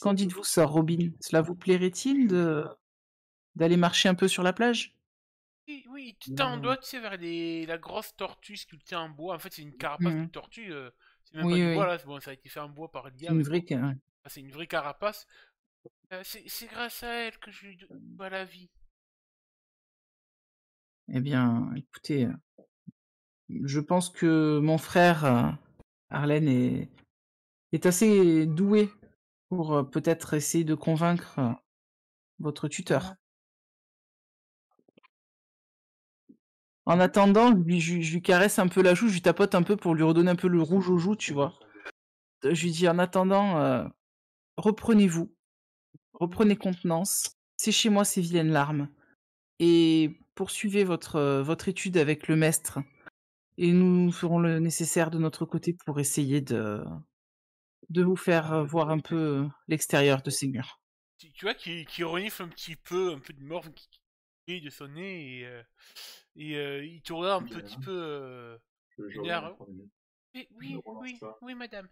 qu'en dites-vous, Sir Robin? Cela vous plairait-il d'aller marcher un peu sur la plage? Oui, oui, tu t'en dois, tu sais, vers la grosse tortue sculptée en bois. En fait, c'est une carapace de tortue. C'est même pas Oui, du bois oui. là. Bon, ça a été fait en bois par C'est l'IA, une mais vraie. bon. Ah, c'est une vraie carapace. C'est grâce à elle que je lui dois la vie. Eh bien, écoutez, je pense que mon frère Arlen est assez doué pour peut-être essayer de convaincre votre tuteur. En attendant, je lui caresse un peu la joue, je lui tapote un peu pour lui redonner un peu le rouge aux joues, tu vois. Je lui dis en attendant, reprenez-vous, reprenez contenance, séchez-moi ces vilaines larmes et poursuivez votre étude avec le maître. Et nous ferons le nécessaire de notre côté pour essayer de vous faire voir un peu l'extérieur de ces murs. Tu vois qui renifle un peu de morve qui de son nez et il te regarde un petit peu Je énervé. reviens 3 minutes. Oui, Je relance ça. oui, madame.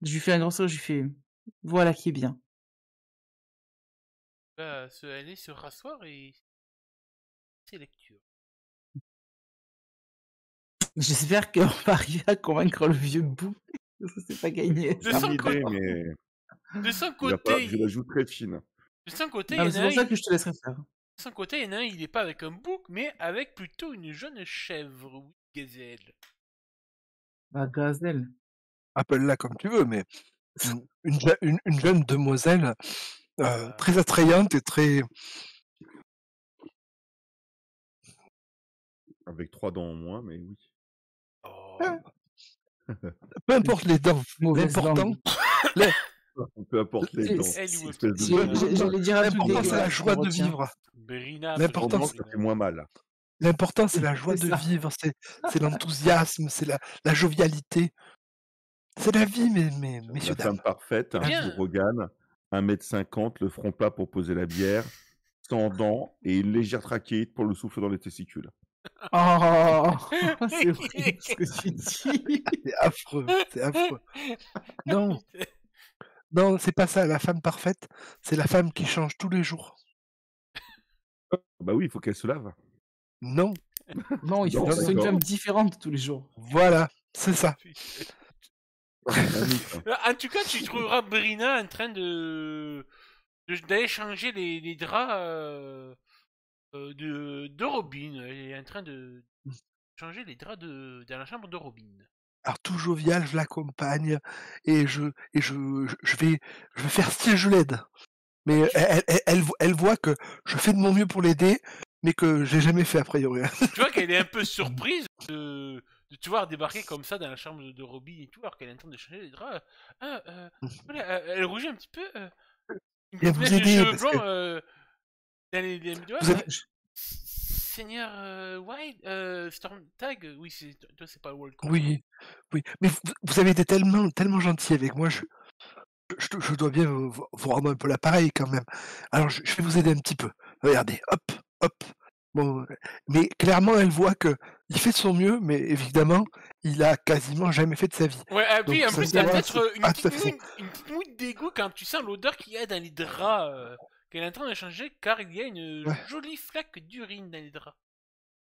Je lui fais un grand sourire, je lui fais voilà qui est bien. Va aller se rasseoir et ses lectures. J'espère qu'on va arriver à convaincre le vieux bout. Ça, c'est pas gagné. De J'ai son une côté, idée, mais de son je la côté, joue très fine. de son côté, il Ah, y mais en c'est a pour un, ça que je te laisserai faire. de son côté, il y en a un, il est pas avec un bouc, mais avec plutôt une jeune chèvre, oui, gazelle. Ah, gazelle. Appelle-la comme tu veux, mais une jeune demoiselle Ah, très attrayante et très. Avec 3 dents en moins, mais oui. oh. Peu importe les dents, Mauvaise l'important, langue. Peu importe les Et dents. Elle ou Espèce de petit, bonhomme. J'allais dire un truc l'important c'est la dégueulasse, joie je de retiens. vivre. Brina, L'important, Cependant, ça fait moins mal. L'important c'est la joie C'est de ça. vivre, c'est l'enthousiasme, c'est la jovialité. C'est la vie, messieurs, La femme dames. parfaite, Bien. pour Rogan, 1,50 m, le front plat pour poser la bière, sans dents et une légère trachéite pour le souffle dans les testicules. Oh, c'est horrible ce que tu dis. C'est affreux, c'est affreux. Non, non, c'est pas ça. La femme parfaite, c'est la femme qui change tous les jours. Bah oui, il faut qu'elle se lave. Non, Non, il faut Non, que ce soit une d'accord. femme différente tous les jours. voilà, c'est ça. C'est un mythe, hein. En tout cas, tu trouveras Brina en train d'aller changer les draps de Robin. Elle est en train de changer les draps dans la chambre de Robin. Alors tout jovial, je l'accompagne et je vais faire style je l'aide. Mais elle voit que je fais de mon mieux pour l'aider, mais que j'ai jamais fait a priori. Tu vois qu'elle est un peu surprise de te voir débarquer comme ça dans la chambre de Robin et tout, alors qu'elle est en train de changer les draps. Voilà, elle rougit un petit peu. Une Viens petite vous mèche de aider, cheveux parce blancs que dans les doigts. vous avez- Seigneur Wild, Stormtag, oui, toi c'est pas le World Cup. Oui, oui. Mais vous avez été tellement gentil avec moi, je dois bien vous rendre un peu l'appareil quand même. Alors je vais vous aider un petit peu. Regardez, hop, hop. Bon, mais clairement, elle voit que il fait de son mieux, mais évidemment, il a quasiment jamais fait de sa vie. Ouais, et puis Donc en ça plus, se t'as voit, peut-être c'est pas tout à fait ça. une petite mouille d'égout quand tu sens l'odeur qu'il y a dans les draps qu'elle est en train de changer, car il y a une Ouais. jolie flaque d'urine dans les draps.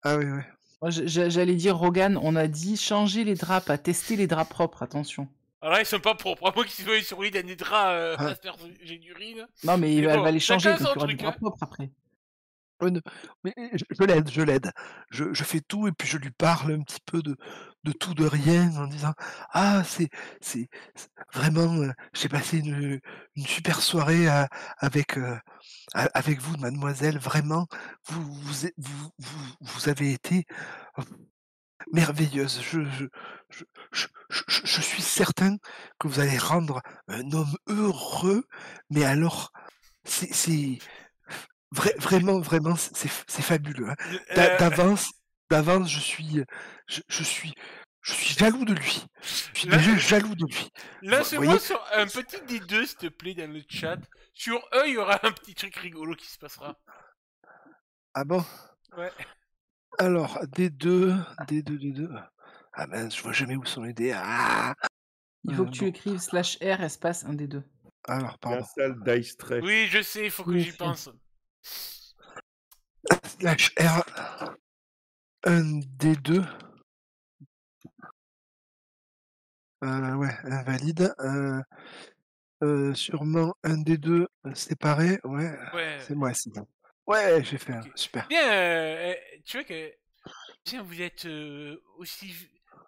Ah oui, oui. Moi, j'allais dire, Rogan, on a dit changer les draps, pas tester les draps propres, attention. Alors là, ils sont pas propres. À moins qu'ils soient sur lui dans des draps Ah. aspergés d'urine. Non, mais Mais elle bon, va les changer, chacun donc il y son aura des truc, draps hein. propres après. Mais je l'aide. Je fais tout et puis je lui parle un petit peu de tout, de rien, en disant ah c'est vraiment j'ai passé une super soirée avec avec vous, mademoiselle. Vraiment, vous avez été merveilleuse. Je suis certain que vous allez rendre un homme heureux. Mais alors, c'est vraiment, c'est fabuleux. Hein. D'avance, je suis jaloux de lui. Je suis Là- déjà jaloux de lui. Lance-moi voyez sur un petit D2, s'il te plaît, dans le chat. Sur eux, il y aura un petit truc rigolo qui se passera. Ah bon? Ouais. Alors, D2. Ah ben, je vois jamais où sont les dés. Ah Il faut que tu bon. écrives /R espace 1 des deux. Alors, Il y a un pardon. sale dice tray. Oui, je sais, il faut que Oui, j'y c'est- pense. /R 1 D2. Ouais, invalide. Sûrement un des deux séparé. Ouais, Ouais. c'est moi, c'est bon. Ouais, j'ai fait un. Ok. Super. Bien, tu vois que tiens, vous êtes aussi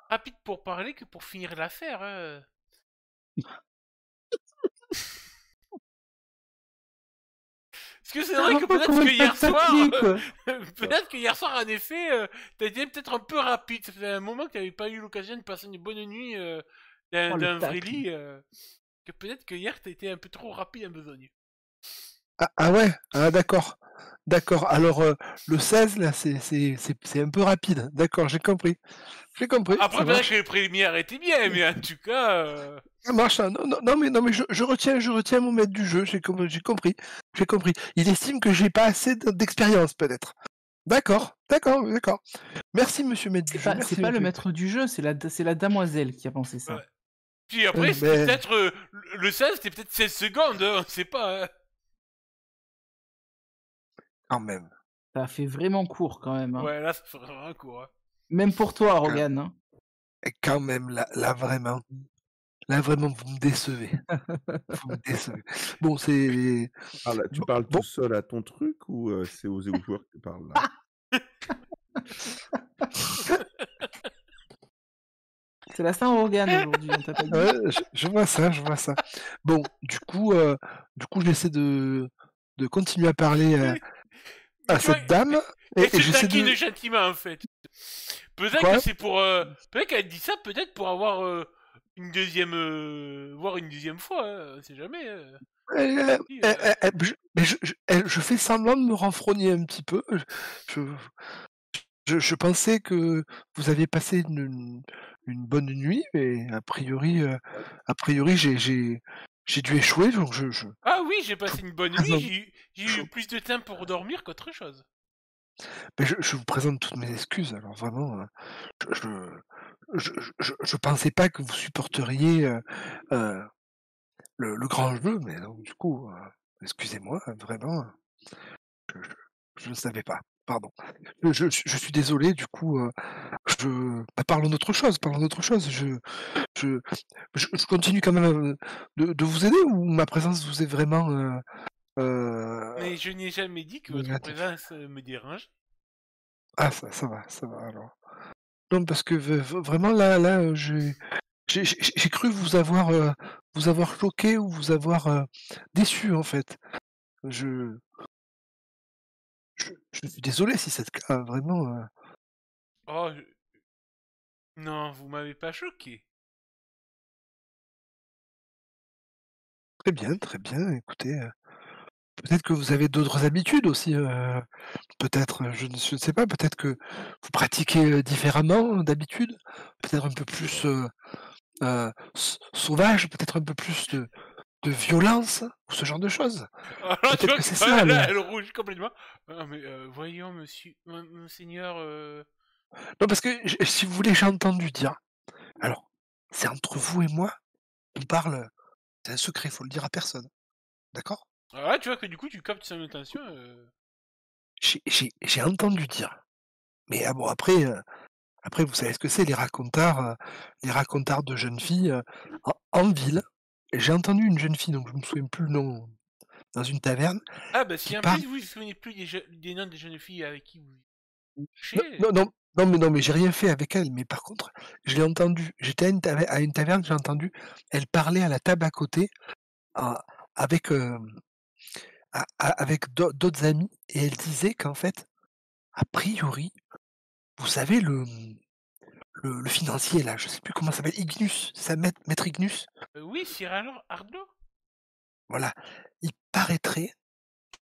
rapide pour parler que pour finir l'affaire. Hein. Parce que c'est vrai que peut-être que hier soir, peut-être que hier soir, en effet, t'as été peut-être un peu rapide. Ça faisait un moment que t'avais pas eu l'occasion de passer une bonne nuit Oh, le d'un vrai tacle. lit. Que peut-être que hier, t'as été un peu trop rapide en besogne. Ah ouais, ah, d'accord. D'accord. Alors, le 16, là, c'est un peu rapide. D'accord, j'ai compris. J'ai compris, Après, ça peut-être marche. que les premières étaient bien, mais en tout cas... Ça marche, hein. Non, mais je retiens mon maître du jeu, j'ai compris. J'ai compris. Il estime que j'ai pas assez d'expérience, peut-être. D'accord. Merci, monsieur maître du jeu. C'est Merci, pas le monsieur. maître du jeu, c'est la damoiselle qui a pensé ça. Ouais. Puis après, c'était Mais peut-être... le 16, c'était peut-être 16 secondes, hein, on sait pas. Hein. quand même. Ça a fait vraiment court quand même. Hein. Ouais, là, ça ferait vraiment un coup. Hein. Même pour toi, Rogan. Hein. Et quand même, là, vraiment. Là, vraiment, vous me décevez. Vous me décevez. Bon, c'est... Tu parles Bon. tout seul à ton truc ou c'est aux joueurs que tu parles là? C'est la Saint-Rogan aujourd'hui, on t'a pas dit. Ouais, je vois ça. Bon, du coup, j'essaie de continuer à parler Mais à tu vois, cette dame. et Et se j'essaie taquine de... gentiment, en fait. Peut-être Quoi que c'est pour... peut-être qu'elle dit ça, peut-être pour avoir une deuxième... voir une deuxième fois, hein, on sait jamais. Si, je fais semblant de me renfrogner un petit peu. Je pensais que vous aviez passé une bonne nuit, mais a priori, j'ai dû échouer, donc Ah oui, j'ai passé une bonne présente- nuit, j'ai eu plus de temps pour dormir qu'autre chose. mais je vous présente toutes mes excuses. Alors vraiment, je pensais pas que vous supporteriez le grand jeu, mais donc, du coup, excusez-moi, vraiment, je, je- je ne savais pas. Pardon. Je suis désolé, du coup, parlons d'autre chose, Je, je continue quand même de vous aider ou ma présence vous est vraiment Mais je n'ai jamais dit que votre négatif? présence me dérange. Ah, ça va alors. Non, parce que vraiment là, j'ai cru vous avoir choqué ou vous avoir déçu en fait. Je, je suis désolé si c'est le cas, vraiment. Oh, non, vous m'avez pas choqué. Très bien, écoutez. Peut-être que vous avez d'autres habitudes aussi. Peut-être, je ne sais pas, peut-être que vous pratiquez différemment d'habitude, peut-être un peu plus sauvage, peut-être un peu plus de violence, ou ce genre de choses. Alors tu Peut-être vois que que c'est ça. là, elle rouge complètement. Ah, mais voyons, monsieur, monseigneur... Non, parce que si vous voulez, j'ai entendu dire. Alors, c'est entre vous et moi, on parle, c'est un secret, faut le dire à personne. D'accord? Ah, là, tu vois que du coup, tu captes son intention. J'ai entendu dire. Mais ah bon, après, vous savez ce que c'est, les racontars de jeunes filles en ville. Et j'ai entendu une jeune fille, donc je me souviens plus le nom, dans une taverne, Ah, bah qui si en parle. plus vous ne vous souvenez plus des noms des jeunes filles avec qui vous Non, couchez... non, mais j'ai rien fait avec elle. Mais par contre, je l'ai entendu. J'étais à une taverne, j'ai entendu. Elle parlait à la table à côté, à- avec avec d'autres amis, et elle disait qu'en fait, a priori, vous savez le financier là, je sais plus comment ça s'appelle, Ignus, c'est ça, maître Ignus. Oui, Cyrano Arnaud. Voilà, il paraîtrait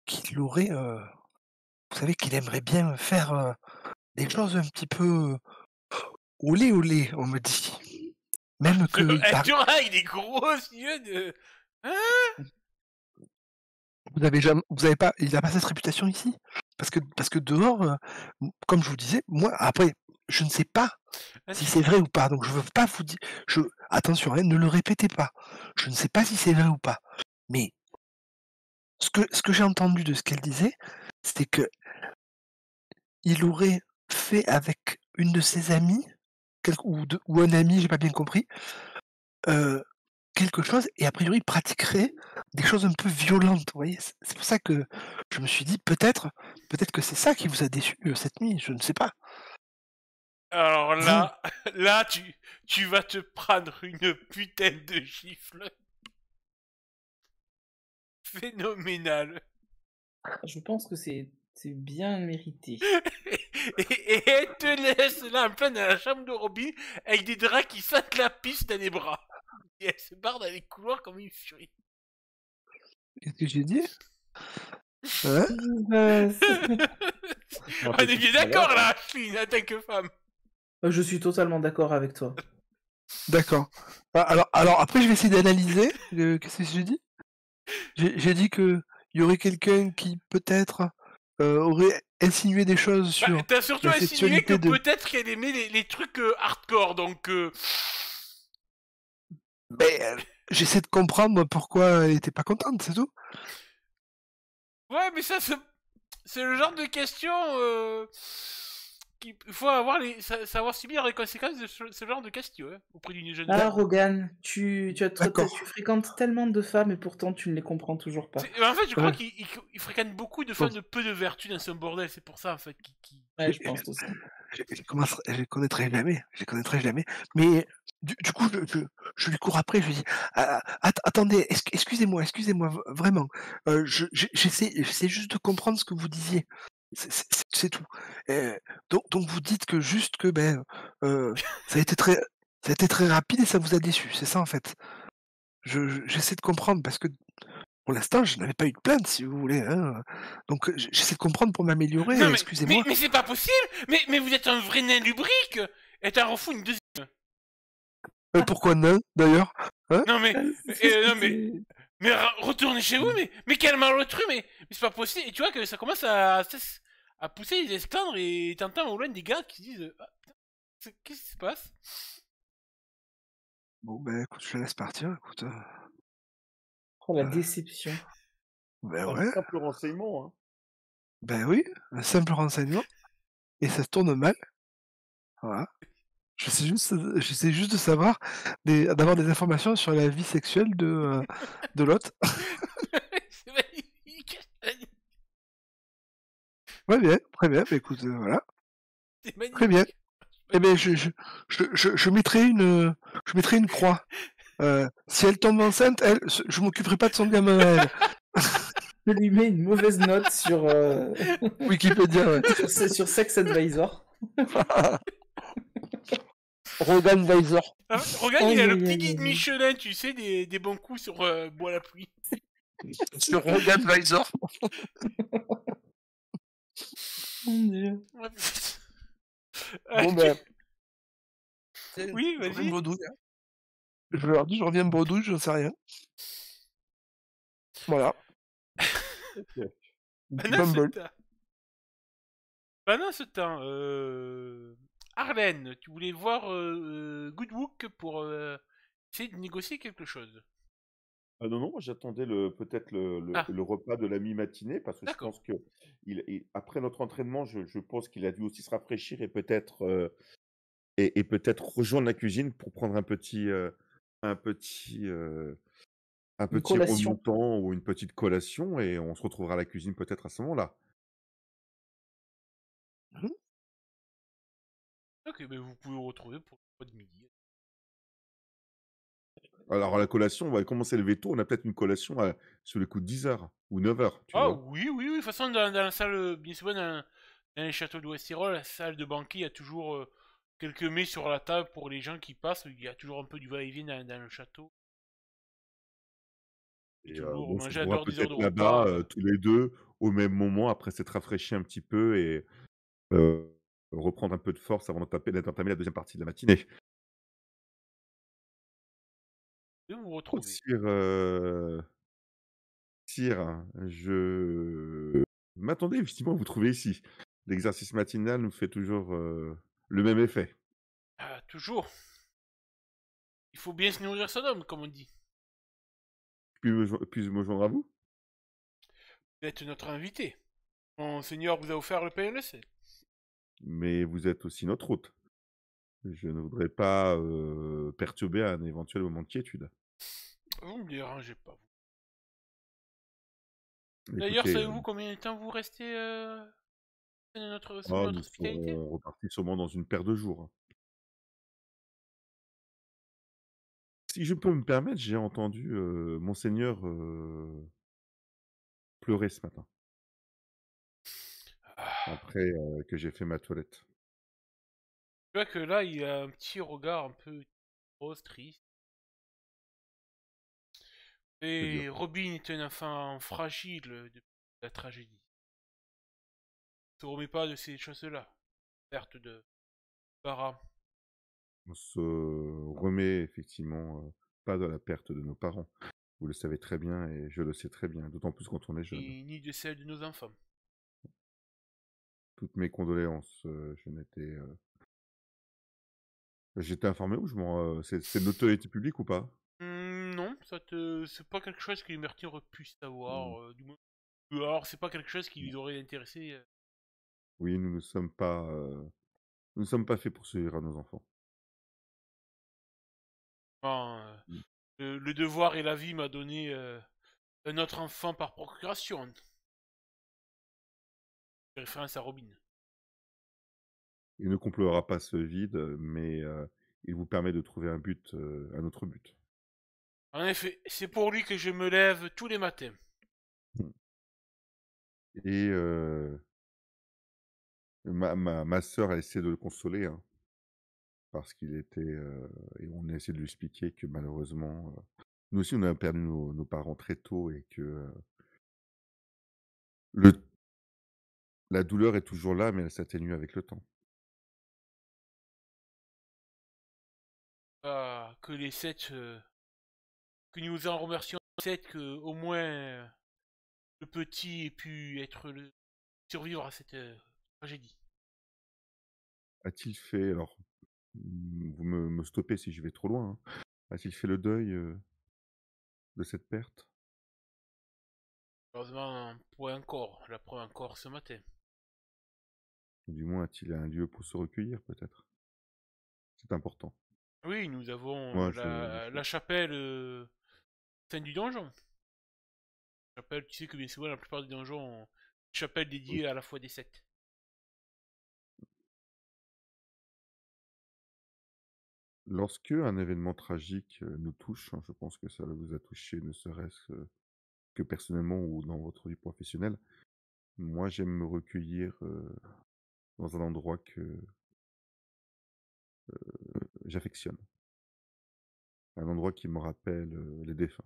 qu'il aurait, vous savez, qu'il aimerait bien faire des choses un petit peu olé olé, on me dit. Même que Tu vois, avec des gros yeux de... Hein? vous avez pas, il a pas cette réputation ici, parce que dehors, comme je vous disais, moi après, je ne sais pas Ah, si c'est vrai ou pas, donc je veux pas vous dire, attention, hein, ne le répétez pas. Je ne sais pas si c'est vrai ou pas, mais ce que j'ai entendu de ce qu'elle disait, c'était que il aurait fait avec une de ses amies, ou un ami, j'ai pas bien compris, quelque chose, et a priori il pratiquerait des choses un peu violentes, vous voyez? C'est pour ça que je me suis dit peut-être que c'est ça qui vous a déçu, cette nuit, je ne sais pas. Alors Vous? là, là tu vas te prendre une putain de gifle. Phénoménal. Je pense que c'est bien mérité. Et elle te laisse là en plein dans la chambre de Robin avec des draps qui sentent la piste dans les bras. Et elle se barre dans les couloirs comme une furie. Qu'est-ce que j'ai dit? Hein On est bien d'accord là, Ashley, en tant que femme. Je suis totalement d'accord avec toi. D'accord. Alors après, je vais essayer d'analyser. Qu'est-ce que j'ai dit? J'ai dit que il y aurait quelqu'un qui peut-être aurait insinué des choses Bah, sur t'as surtout la insinué que sexualité de. peut-être qu'elle aimait les trucs hardcore, donc... Mais j'essaie de comprendre moi, pourquoi elle était pas contente, c'est tout. Ouais, mais ça, c'est le genre de question... Il faut avoir savoir subir les conséquences de ce genre de questions hein, auprès d'une jeune Ah, femme. Rogan, tu D'accord. fréquentes tellement de femmes et pourtant tu ne les comprends toujours pas. En fait, je crois Ouais. qu'il fréquente beaucoup de femmes de peu de vertu dans son bordel, c'est pour ça en fait Ouais, je pense aussi. Je les connaîtrai jamais. Mais du coup, je lui cours après, je lui dis attendez, excusez-moi, vraiment. J'essaie juste de comprendre ce que vous disiez. C'est tout. Donc vous dites que juste que ça a été très rapide et ça vous a déçu, c'est ça en fait. J'essaie de comprendre parce que pour l'instant, je n'avais pas eu de plainte, si vous voulez. Hein. Donc j'essaie de comprendre pour m'améliorer. Non Excusez-moi. mais c'est pas possible. Mais vous êtes un vrai nain lubrique. Et t'en refous une deuxième. Pourquoi nain d'ailleurs? Hein? Non mais non mais C'est- retournez chez vous. Mais quel malotru. Mais c'est pas possible. Et tu vois que ça commence à pousser les esclandres et t'entends au loin des gars qui disent ah, putain, qu'est-ce qui se passe? Bon, écoute, je la laisse partir, écoute. Oh, la déception. Ben Un ouais, simple renseignement, hein. ben oui, un simple renseignement. Et ça se tourne mal. Voilà. J'essaie juste de savoir, d'avoir des informations sur la vie sexuelle de l'autre. C'est magnifique. Ouais, bien, très bien. Écoute, voilà, C'est magnifique. très bien. Eh ben, je mettrai une croix. Si elle tombe enceinte, je m'occuperai pas de son gamin à elle. Je lui mets une mauvaise note sur, Wikipédia, ouais. sur Sex Advisor. Rogan Weiser. Regarde, il a Aïe, le aïe, petit aïe, guide aïe. Michelin, tu sais, des bons coups sur bois à la pluie. Sur Rogan Weiser. Mon Dieu. Bon, Oui, je reviens vas-y. bredouille. Hein. Je leur dis, je reviens bredouille, je ne sais rien. Voilà. Bumble. Pendant ce temps, Arlène, tu voulais voir Goodwook pour essayer de négocier quelque chose. Non, non, moi j'attendais peut-être Ah. le repas de la mi-matinée parce que je D'accord. pense que après notre entraînement, je pense qu'il a dû aussi se rafraîchir et peut-être rejoindre la cuisine pour prendre un petit collation. remontant ou une petite collation et on se retrouvera à la cuisine peut-être à ce moment-là. Ok, mais vous pouvez vous retrouver pour le repas de midi. Alors la collation, on va commencer le veto, on a peut-être une collation sur les coups de 10h ou 9h, tu Ah vois. oui, oui, oui. De toute façon, dans la salle, bien souvent, dans les châteaux de Westérol, la salle de banquet, il y a toujours quelques mets sur la table pour les gens qui passent. Il y a toujours un peu du va-et-vient dans le château. Et toujours bon, on se manger à retrouvera l'heure des heures de peut-être là-bas repas. tous les deux au même moment après s'être rafraîchis un petit peu et reprendre un peu de force avant d'entamer la deuxième partie de la matinée. Et vous vous Oh, retrouvez. Sire, je m'attendais effectivement à vous trouver ici. L'exercice matinal nous fait toujours le même effet. Ah, toujours. Il faut bien se nourrir son homme, comme on dit. Puis-je me joindre à vous? Vous êtes notre invité. Monseigneur vous a offert le pain et le sel. Mais vous êtes aussi notre hôte. Je ne voudrais pas perturber un éventuel moment de quiétude. Vous me dérangez pas. D'ailleurs, Écoutez, savez-vous combien de temps vous restez sous notre nous hospitalité? serons repartis sûrement dans une paire de jours. Hein. Si je peux me permettre, j'ai entendu Monseigneur pleurer ce matin, Ah. après que j'ai fait ma toilette. Tu vois que là, il a un petit regard un peu rose, triste. C'est Et dur. Robin est un enfant fragile. la tragédie. On se remet pas de ces choses-là. Perte de parents. On se remet effectivement pas de la perte de nos parents. Vous le savez très bien et je le sais très bien, d'autant plus quand on est jeune. Ni de celle de nos enfants. Toutes mes condoléances. J'étais informé ou c'est de notoriété publique ou pas? Non, c'est pas quelque chose que les meurtriers auraient pu savoir, Hmm. du moins. Ou alors, c'est pas quelque chose qui les aurait intéressé. Oui, nous ne sommes pas faits pour suivre à nos enfants. Enfin, Mm. le devoir et la vie m'a donné un autre enfant par procuration. Je fais référence à Robin. Il ne comblera pas ce vide, mais il vous permet de trouver un autre but. En effet, c'est pour lui que je me lève tous les matins. Et ma sœur a essayé de le consoler, hein, parce qu'il était... et on a essayé de lui expliquer que malheureusement, nous aussi on a perdu nos parents très tôt et que la douleur est toujours là, mais elle s'atténue avec le temps. Ah, que les 7... que nous en remercions les 7 que au moins le petit ait pu survivre à cette tragédie. A-t-il fait... Alors, vous me stoppez si je vais trop loin, hein. A-t-il fait le deuil de cette perte? Heureusement, la preuve encore ce matin. Ou du moins, a-t-il un lieu pour se recueillir, peut-être? C'est important. Oui, nous avons Moi, la chapelle sein du donjon. Chapelle, tu sais que bien souvent, la plupart des donjons ont une chapelle oui. dédiée à la foi des 7. Lorsque un événement tragique nous touche, hein, je pense que ça vous a touché, ne serait-ce que personnellement ou dans votre vie professionnelle, moi, j'aime me recueillir dans un endroit que j'affectionne. Un endroit qui me rappelle les défunts.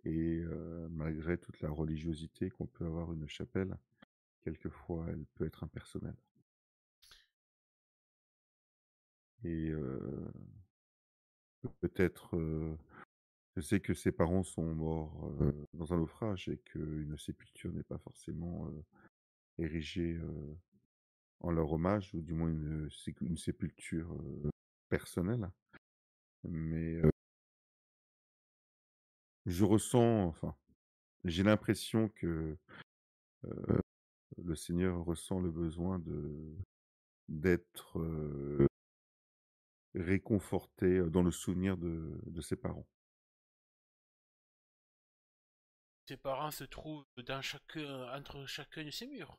Et malgré toute la religiosité qu'on peut avoir une chapelle, quelquefois, elle peut être impersonnelle. Et peut-être, je sais que ses parents sont morts dans un naufrage et qu'une sépulture n'est pas forcément érigée en leur hommage, ou du moins une sépulture personnelle. Mais je ressens, enfin, j'ai l'impression que le Seigneur ressent le besoin d'être réconforté dans le souvenir de ses parents. Ses parents se trouvent entre chacun de ces murs.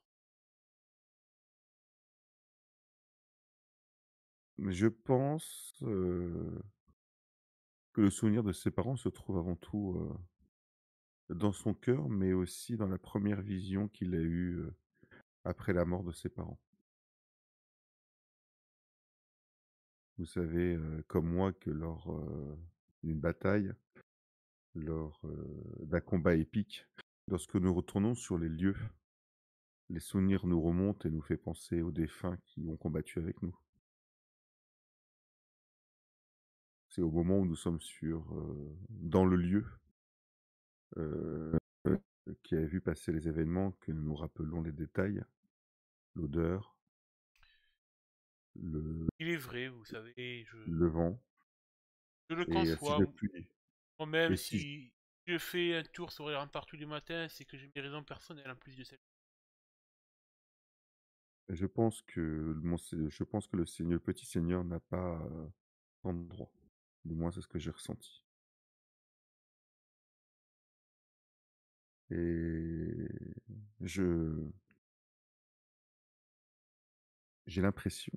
Mais je pense que le souvenir de ses parents se trouve avant tout dans son cœur, mais aussi dans la première vision qu'il a eue après la mort de ses parents. Vous savez, comme moi, que lors d'une bataille, lors d'un combat épique, lorsque nous retournons sur les lieux, les souvenirs nous remontent et nous fait penser aux défunts qui ont combattu avec nous. C'est au moment où nous sommes dans le lieu euh, qui a vu passer les événements que nous nous rappelons les détails, l'odeur, le, Il est vrai, vous savez, le vent. je le Et si conçois. j'appuie, Moi-même, et si je, si je fais un tour sur les remparts tous les matins, c'est que j'ai mes raisons personnelles en plus de celles. je pense que je pense que le petit Seigneur n'a pas tant de droit. Du moins, c'est ce que j'ai ressenti. Et je j'ai l'impression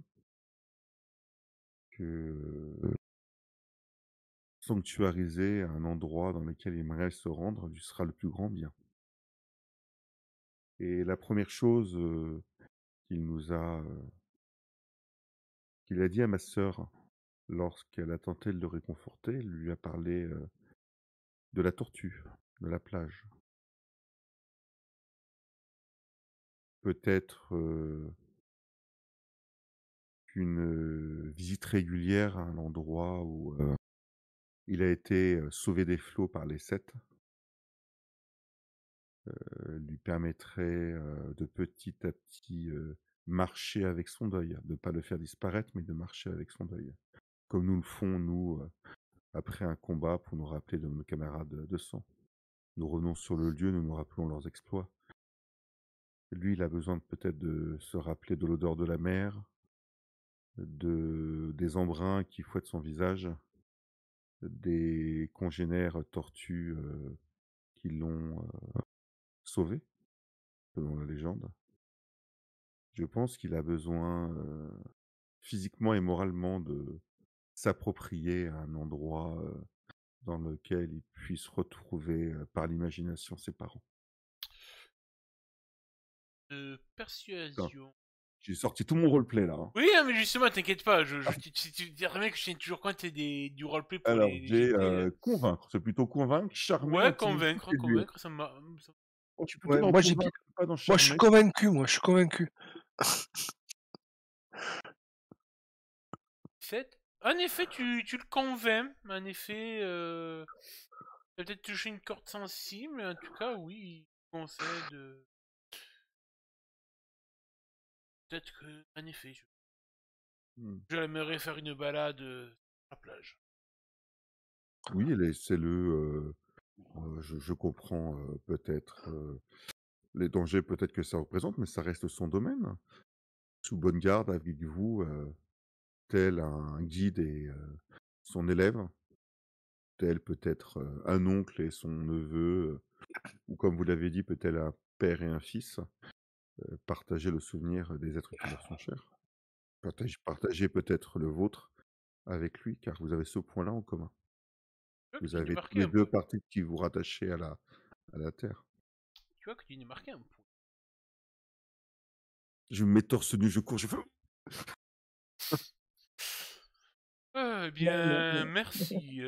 que sanctuariser un endroit dans lequel il aimerait se rendre lui sera le plus grand bien. Et la première chose qu'il nous a, qu'il a dit à ma sœur lorsqu'elle a tenté de le réconforter, il lui a parlé de la tortue, de la plage. peut-être une visite régulière à un endroit où il a été sauvé des flots par les Sept lui permettrait de petit à petit marcher avec son deuil, de ne pas le faire disparaître, mais de marcher avec son deuil. Comme nous le font, nous, après un combat, pour nous rappeler de nos camarades de sang. Nous revenons sur le lieu, nous nous rappelons leurs exploits. Lui, il a besoin peut-être de se rappeler de l'odeur de la mer, des embruns qui fouettent son visage, des congénères tortues qui l'ont sauvé, selon la légende. Je pense qu'il a besoin physiquement et moralement de s'approprier un endroit dans lequel il puisse retrouver par l'imagination ses parents. Putain, Persuasion. j'ai sorti tout mon roleplay là. Hein. Oui, mais justement, t'inquiète pas, tu dirais bien que je tiens toujours compte du roleplay pour Alors, les j'ai GT. convaincre, c'est plutôt convaincre, charmer, Ouais, intimider, séduire. convaincre, ça m'a. Oh, je suis plutôt Ouais, dans moi, j'ai convaincre, pas dans moi, je suis charmer. convaincu, moi, je suis convaincu. 7. En effet, tu le convaincs. En effet, t'as peut-être touché une corde sensible, mais en tout cas, oui, il concède. Peut-être que, en effet, Hmm. j'aimerais faire une balade à la plage. Oui, laissez-le. Je comprends peut-être les dangers peut-être que ça représente, mais ça reste son domaine. Sous bonne garde avec vous, tel un guide et son élève, tel peut-être un oncle et son neveu, ou comme vous l'avez dit, peut-être un père et un fils, partager le souvenir des êtres qui leur sont chers. Partagez peut-être le vôtre avec lui, car vous avez ce point-là en commun. Tu vois que Vous tu n'es avez tous marqué les un deux point. parties qui vous rattachez à la terre. Tu vois que tu n'es marqué un point. Je me mets torse nu, je cours, je fais. Eh bien, merci,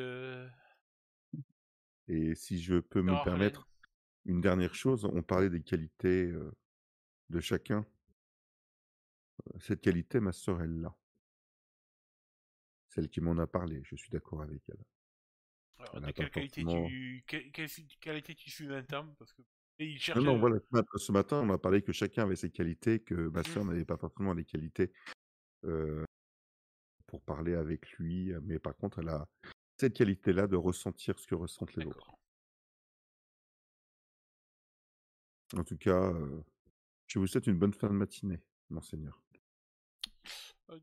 Et si je peux me Arlène. permettre une dernière chose, on parlait des qualités de chacun. Cette qualité, ma sœur, elle l'a. Celle qui m'en a parlé, je suis d'accord avec elle. Alors, Elle de n'a pas quelle qualité forcément. quelle qualité tu sous-entends parce que et il Non, cherche. non, voilà, ce matin, on a parlé que chacun avait ses qualités, que ma sœur n'avait pas forcément les qualités pour parler avec lui, mais par contre, elle a cette qualité-là de ressentir ce que ressentent les autres. D'accord. En tout cas, je vous souhaite une bonne fin de matinée, monseigneur.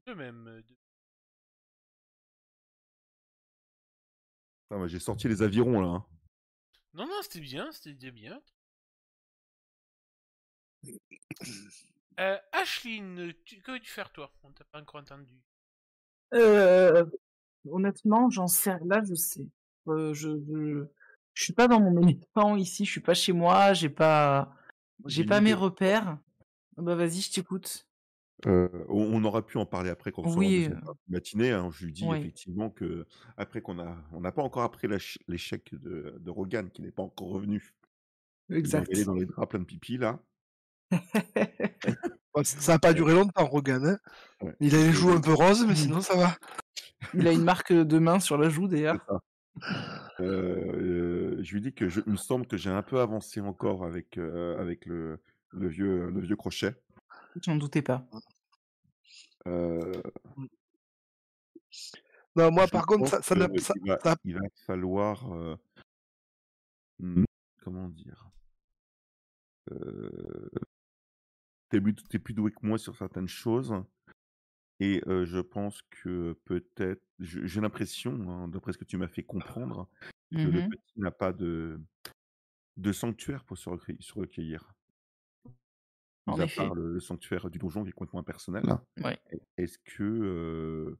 De même. Ah, j'ai sorti les avirons là. Hein. Non, non, c'était bien. Ashline, que veux-tu faire toi? On t'a pas encore entendu. Honnêtement, j'en sais là, je sais. Je suis pas dans mon élément ici, je suis pas chez moi, j'ai pas J'ai une mes idée. repères. Bah vas-y, je t'écoute. On aura pu en parler après quand on sera en Oui, deuxième matinée. Hein. Je lui dis oui, effectivement que après on n'a pas encore appris l'échec de Rogan qui n'est pas encore revenu. Il est exact. dans les draps plein de pipi là. Bon, ça n'a pas duré longtemps, Rogan. Hein. Ouais. Il a les joues un peu roses, mais Mm. sinon ça va. Il a une marque de main sur la joue C'est d'ailleurs. ça. Je lui dis que il me semble que j'ai un peu avancé encore avec le vieux crochet. J'en doutais pas. Euh, Non, moi je par contre, pense ça n'a qu'il ça- il va falloir comment dire t'es plus doué que moi sur certaines choses. Et je pense que peut-être, j'ai l'impression, hein, d'après ce que tu m'as fait comprendre, que le Mhm. petit n'a pas de sanctuaire pour se recueillir. En Mis à effet. part le sanctuaire du donjon qui est complètement impersonnel. Ouais. Est-ce que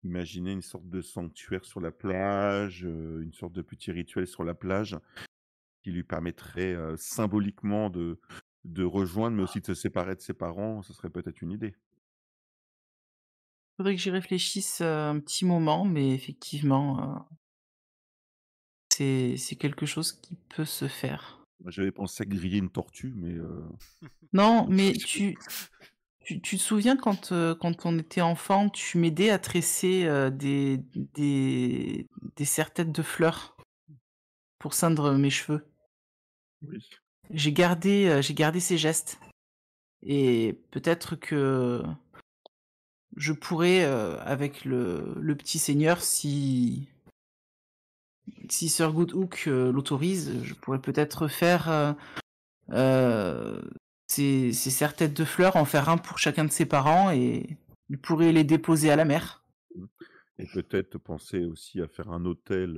imaginer une sorte de sanctuaire sur la plage, une sorte de petit rituel sur la plage qui lui permettrait symboliquement de rejoindre, mais aussi de se séparer de ses parents, ce serait peut-être une idée. Faudrait que j'y réfléchisse un petit moment, mais effectivement, c'est quelque chose qui peut se faire. J'avais pensé à griller une tortue, mais Non, mais tu te souviens quand on était enfant, tu m'aidais à tresser des serre-têtes de fleurs pour ceindre mes cheveux. oui. J'ai gardé ces gestes. Et peut-être que je pourrais, avec le petit seigneur, si Sir Goodhook l'autorise, je pourrais peut-être faire ces serre-têtes de fleurs, en faire un pour chacun de ses parents et il pourrait les déposer à la mer. Et peut-être penser aussi à faire un hôtel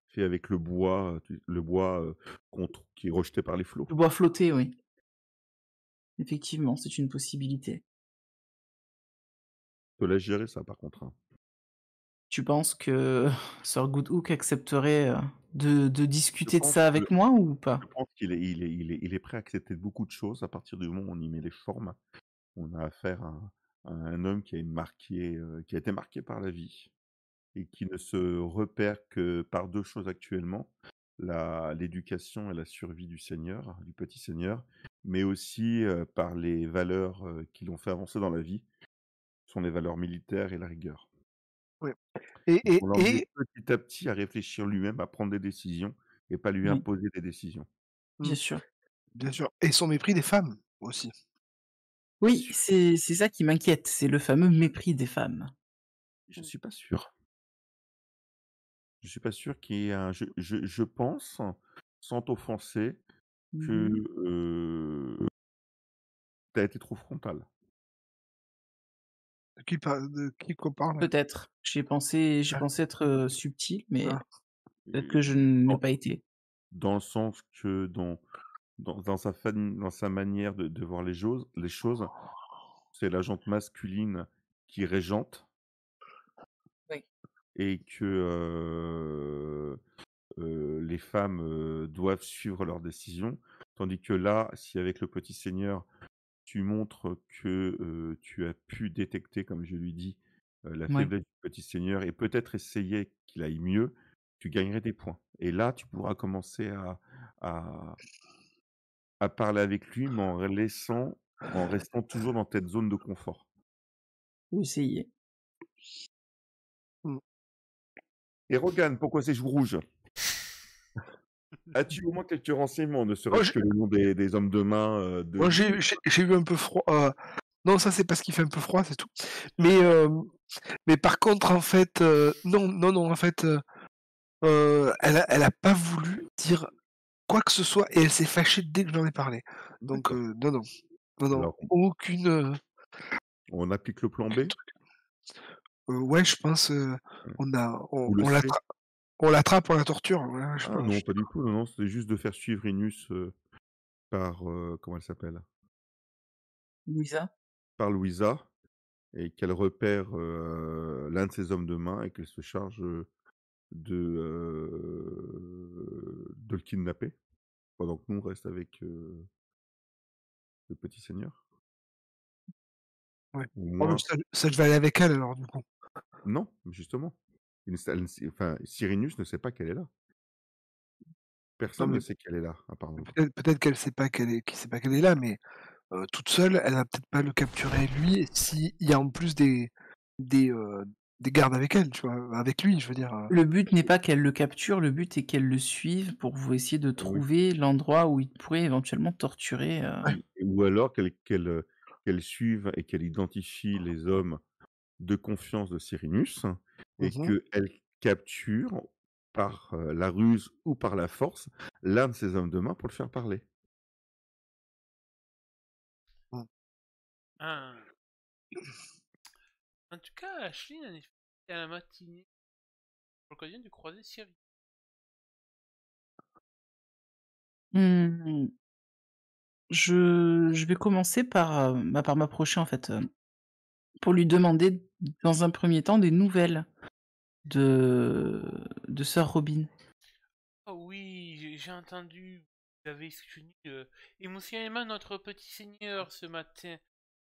fait avec le bois, le bois qui est rejeté par les flots. Le bois flotté, oui. Effectivement, c'est une possibilité. Je te laisse gérer ça, par contre. Hein. Tu penses que Sir Goodhook accepterait de Je discuter de pense ça que avec moi ou pas? je pense qu'il est prêt à accepter beaucoup de choses à partir du moment où on y met les formes. On a affaire à un homme qui qui a été marqué par la vie et qui ne se repère que par deux choses actuellement, l'éducation et la survie du Seigneur, du petit Seigneur, mais aussi par les valeurs qui l'ont fait avancer dans la vie, ce sont les valeurs militaires et la rigueur. Ouais. Et, Il et, faut l'emmener et petit à petit à réfléchir lui-même, à prendre des décisions et pas lui Oui, imposer des décisions. bien mm, sûr. bien sûr. Et son mépris des femmes aussi. Pas Oui, sûr. c'est ça qui m'inquiète, c'est le fameux mépris des femmes. Je suis pas sûr. Je suis pas sûr qu'il y ait un. Je pense, sans t'offenser, que Mmh. tu as été trop frontal. De qui qu'on parle? Peut-être. J'ai Ah, pensé être, subtil, mais ah. peut-être Et que je ne l'ai dans, pas été. dans le sens que dans sa manière de voir les choses, c'est la jante masculine qui régente Oui. et que les femmes doivent suivre leurs décisions. Tandis que là, si avec le petit seigneur, tu montres que tu as pu détecter, comme je lui dis, la Ouais. faiblesse du petit seigneur et peut-être essayer qu'il aille mieux, tu gagnerais des points. Et là, tu pourras commencer à, à parler avec lui, mais en restant toujours dans cette zone de confort. Faut essayer. Mm. Et Rogan, pourquoi ces joues rouges? As-tu au moins quelques renseignements, ne Moi, serait-ce que le nom des hommes de main de moi, l'île? j'ai eu un peu froid. Non, ça c'est parce qu'il fait un peu froid, c'est tout. Mais par contre, en fait, non, en fait, elle a pas voulu dire quoi que ce soit et elle s'est fâchée dès que j'en ai parlé. Donc, D'accord. non, Alors, aucune, on applique le plan B ouais, je pense, ou le C? on l'attrape, on la torture, voilà, je Ah pense. non, pas du tout, non, non, c'est juste de faire suivre Inus par, comment elle s'appelle? Louisa? Par Louisa et qu'elle repère l'un de ses hommes de main et qu'elle se charge de le kidnapper pendant que nous on reste avec le petit seigneur. Ouais. Au Oh, mais moins, ça, je vais aller avec elle alors, du coup. non, justement. Enfin, Cyrinus ne sait pas qu'elle est là. Non, Personne ne mais sait qu'elle est là, à part nous. peut-être qu'elle sait pas qu'elle est là, mais toute seule, elle va peut-être pas le capturer lui s'il y a en plus des, heu, des gardes avec elle, tu vois? Avec lui, je veux dire, Le but n'est pas qu'elle le capture, le but est qu'elle le suive pour vous essayer de Oui. trouver l'endroit où il pourrait éventuellement torturer, ouais. Ou alors qu'elle suive et qu'elle identifie les hommes de confiance de Cyrinus et Mmh. qu'elle capture par la ruse ou par la force l'un de ses hommes de main pour le faire parler. Mmh. Ah. En tout cas, Ashley en effet, à la matinée, l'occasion de croiser Cyril. Mmh, je vais commencer par m'approcher en fait, pour lui demander dans un premier temps des nouvelles de sœur Robin. Oh oui, j'ai entendu, vous avez soutenu émotionnellement notre petit seigneur ce matin.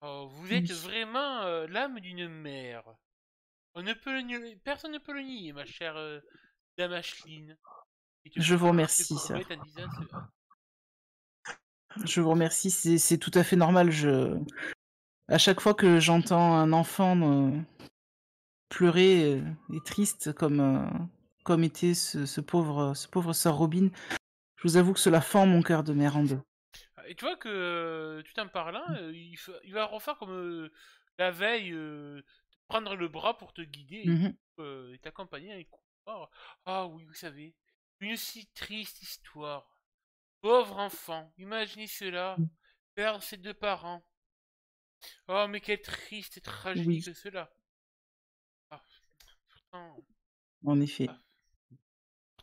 Oh, vous êtes Oui. vraiment l'âme d'une mère. Personne ne peut le nier, ma chère dame Ashline. Et tu Je vous peux te remercie, commettre sœur. en disant ce... Je vous remercie, c'est tout à fait normal. À chaque fois que j'entends un enfant pleurer et triste comme était ce pauvre sœur Robin, je vous avoue que cela fend mon cœur de mère en deux. Et tu vois que, tout en parlant, il va refaire comme la veille, te prendre le bras pour te guider Mhm. et t'accompagner avec couloir. Ah oui, vous savez, une si triste histoire. Pauvre enfant, imaginez cela, perdre ses deux parents. Oh, mais quelle triste tragédie Oui, que cela. Ah, pourtant, en effet.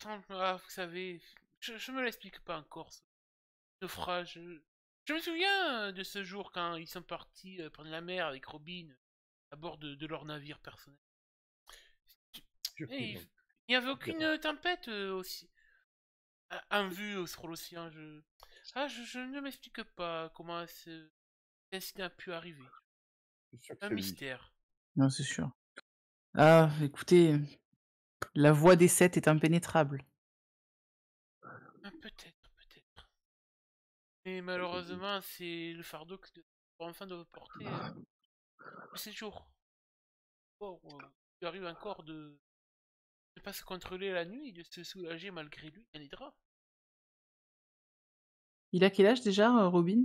ah, vous savez, je me l'explique pas encore, ce naufrage. Je me souviens de ce jour quand ils sont partis prendre la mer avec Robin à bord de leur navire personnel. Je Et il plaisante. n'y avait aucune tempête aussi en vue sur l'océan. Je ne m'explique pas comment cet incident a pu arriver. C'est sûr que Un c'est lui. mystère. Non, c'est sûr. Ah, écoutez, la voie des sept est impénétrable. Peut-être, peut-être. Mais malheureusement, c'est le fardeau que pour enfants doivent porter tous ces jours. Oh, il arrive encore de ne pas se contrôler la nuit et de se soulager malgré lui, un hydra. Il a quel âge déjà, Robin?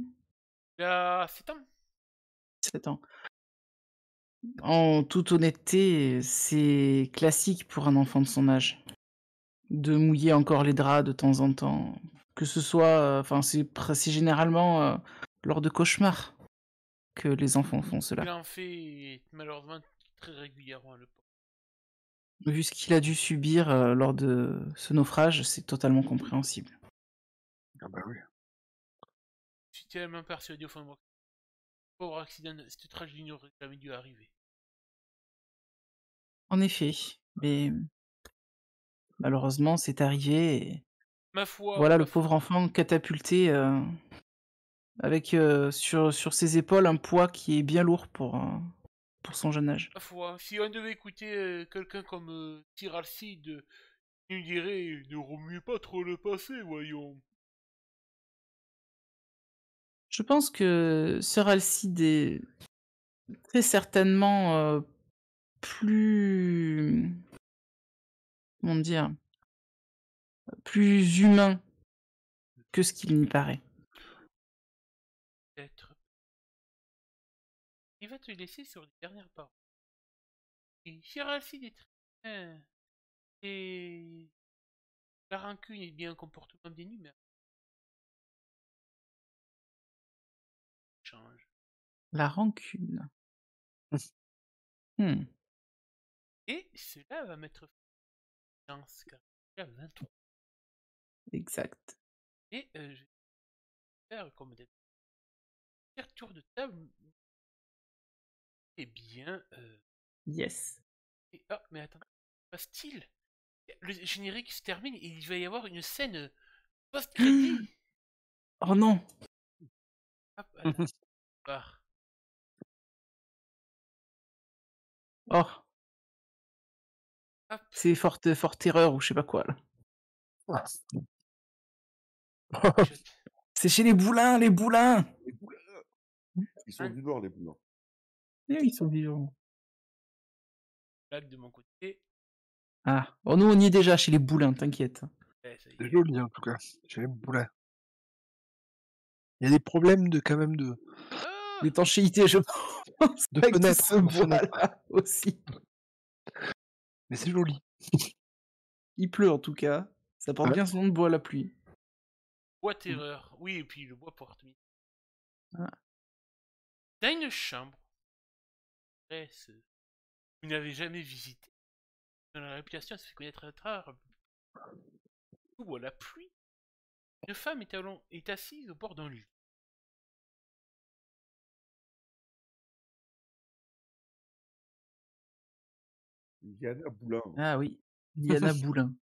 Il a 7 ans. 7 ans. En toute honnêteté, c'est classique pour un enfant de son âge. De mouiller encore les draps de temps en temps. Que ce soit... Enfin, c'est généralement lors de cauchemars que les enfants font Il cela. en fait malheureusement très régulièrement, le pauvre. Vu ce qu'il a dû subir lors de ce naufrage, c'est totalement compréhensible. Ah bah oui. Je suis tellement persuadé au fond de moi que ce pauvre accident, cette tragédie n'aurait jamais dû arriver. En effet, mais malheureusement, c'est arrivé et Ma foi, voilà le ma pauvre foi. enfant catapulté avec sur ses épaules un poids qui est bien lourd pour son jeune âge. Ma foi, si on devait écouter quelqu'un comme Sir Alcide, il nous dirait ne remuez pas trop le passé, voyons. Je pense que Sir Alcide est très certainement plus... comment dire, plus humain que ce qu'il n'y paraît. Peut-être. Il va te laisser sur les dernières paroles. Et Sir Alcide est très bien. Et la rancune est bien un comportement bien humain. Change. La rancune. Hmm, Et cela va mettre fin à ce car il y a 23. exact. Et je vais faire comme d'habitude. Faire tour de table. Eh bien. Yes. Et, ah, mais attends. Passe-t-il? Le générique se termine et il va y avoir une scène post-crédit. Oh non. Hop, attends. Part. Oh, Hop. c'est forte erreur ou je sais pas quoi là. Ah. Shot. C'est chez les boulins, les boulins. Les boulins. Ils sont du Nord, les boulins. Eh, ils sont vivants. Blague de mon côté. Ah, oh nous on y est déjà chez les boulins, t'inquiète. Eh, ça y C'est est. joli en tout cas. J'aime Boulin. Il y a des problèmes de quand même de Ah, L'étanchéité, je pense, De avec tout fenêtre, ce de bois fenêtre. là aussi. mais c'est joli. Il pleut en tout cas. Ça porte Ouais. bien son nom de bois la pluie. bois terreur. Oui, et puis le bois porte mine. Ah. Dans une chambre. Vous n'avez jamais visité. Dans la réputation, ça fait connaître rare. Sous la pluie. Une femme est assise au bord d'un lit. Yana Boulin. Ah oui, Diana Boulin.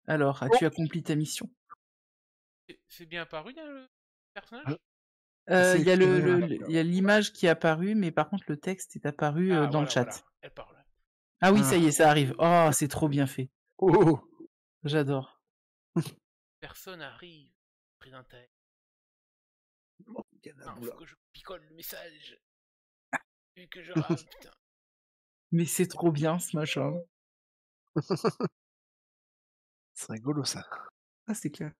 Alors, as-tu accompli ta mission? C'est bien apparu dans le personnage? C'est Il y a éclairé, il y a l'image qui est apparue, mais par contre le texte est apparu Ah, dans le voilà, chat. voilà. Elle parle. Ah oui, Ah. ça y est, ça arrive. Oh, c'est trop bien fait. Oh, J'adore. Personne arrive. dans ta tête. Oh, Diana Non, Boula. faut que je picole le message. Vu que je rame, putain. Mais c'est trop bien ce machin. C'est rigolo ça. Ah, c'est clair.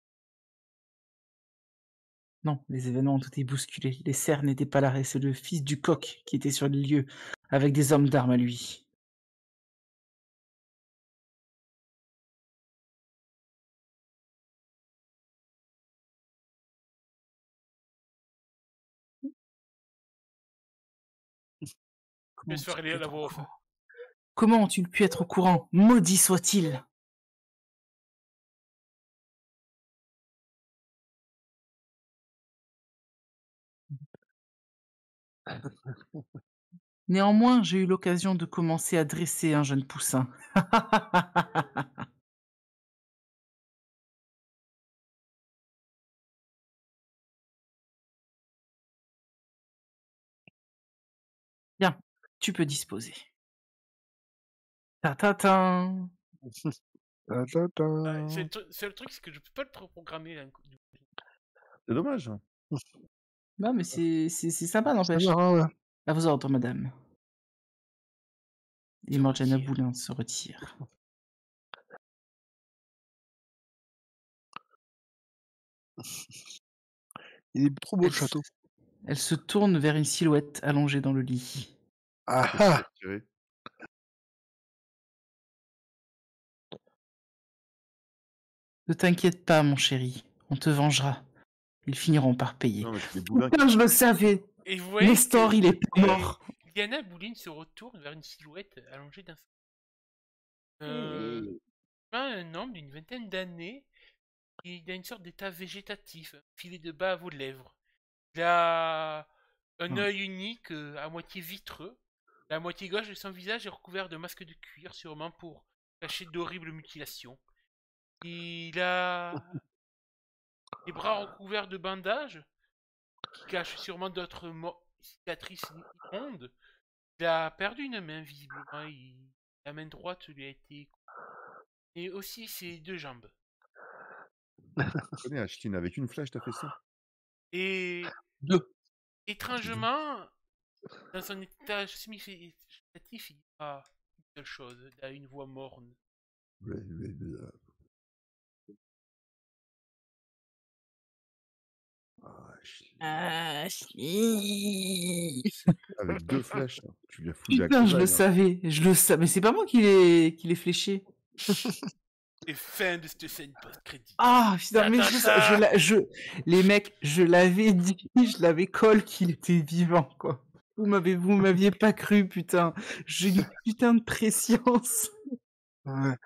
Non, les événements ont tout été bousculés. Les serfs n'étaient pas là et c'est le fils du coq qui était sur les lieux avec des hommes d'armes à lui. Je vais se faire lire la voix off. Comment ont-ils pu être au courant? Maudit soit-il! Néanmoins, j'ai eu l'occasion de commencer à dresser un jeune poussin. Bien, tu peux disposer. Ta-ta-ta. Ta-ta-ta. C'est le truc, c'est que je peux pas le programmer. Là, du coup. C'est dommage. Non, mais c'est sympa, C'est n'empêche. marrant, ouais. À vos ordres, madame. Et Se Morgiana retire. Boulin se retire. Il est trop beau le château. Elle se tourne vers une silhouette allongée dans le lit. Ah ah. Tiré. Ne t'inquiète pas, mon chéri. On te vengera. Ils finiront par payer. Non, mais c'est les boudins qui... Putain, je le savais. Et vous voyez Nestor, que il est pas mort. Diana Bouline se retourne vers une silhouette allongée d'un un homme d'une vingtaine d'années. Il a une sorte d'état végétatif, un filet de bas à vos lèvres. Il a un œil unique à moitié vitreux. La moitié gauche de son visage est recouvert de masques de cuir, sûrement pour cacher d'horribles mutilations. Il a les bras recouverts de bandages qui cachent sûrement d'autres cicatrices immondes. Il a perdu une main visiblement. La main droite lui a été et aussi ses deux jambes. Je connais Ashkin, avec une flèche, t'as fait ça. Et Deux. étrangement, dans son état semi-végétatif, il n'y a pas une seule chose. Il a une voix morne. Avec deux flèches, hein. Tu lui as foutu la Putain, je le cavale, hein. savais. Je le savais. Mais c'est pas moi qui l'ai fléché. Et fin de cette scène post-crédit. Ah, putain, mais les mecs, je l'avais dit, je l'avais call qu'il était vivant, quoi. Vous m'aviez pas cru, putain. J'ai une putain de préscience. Ouais.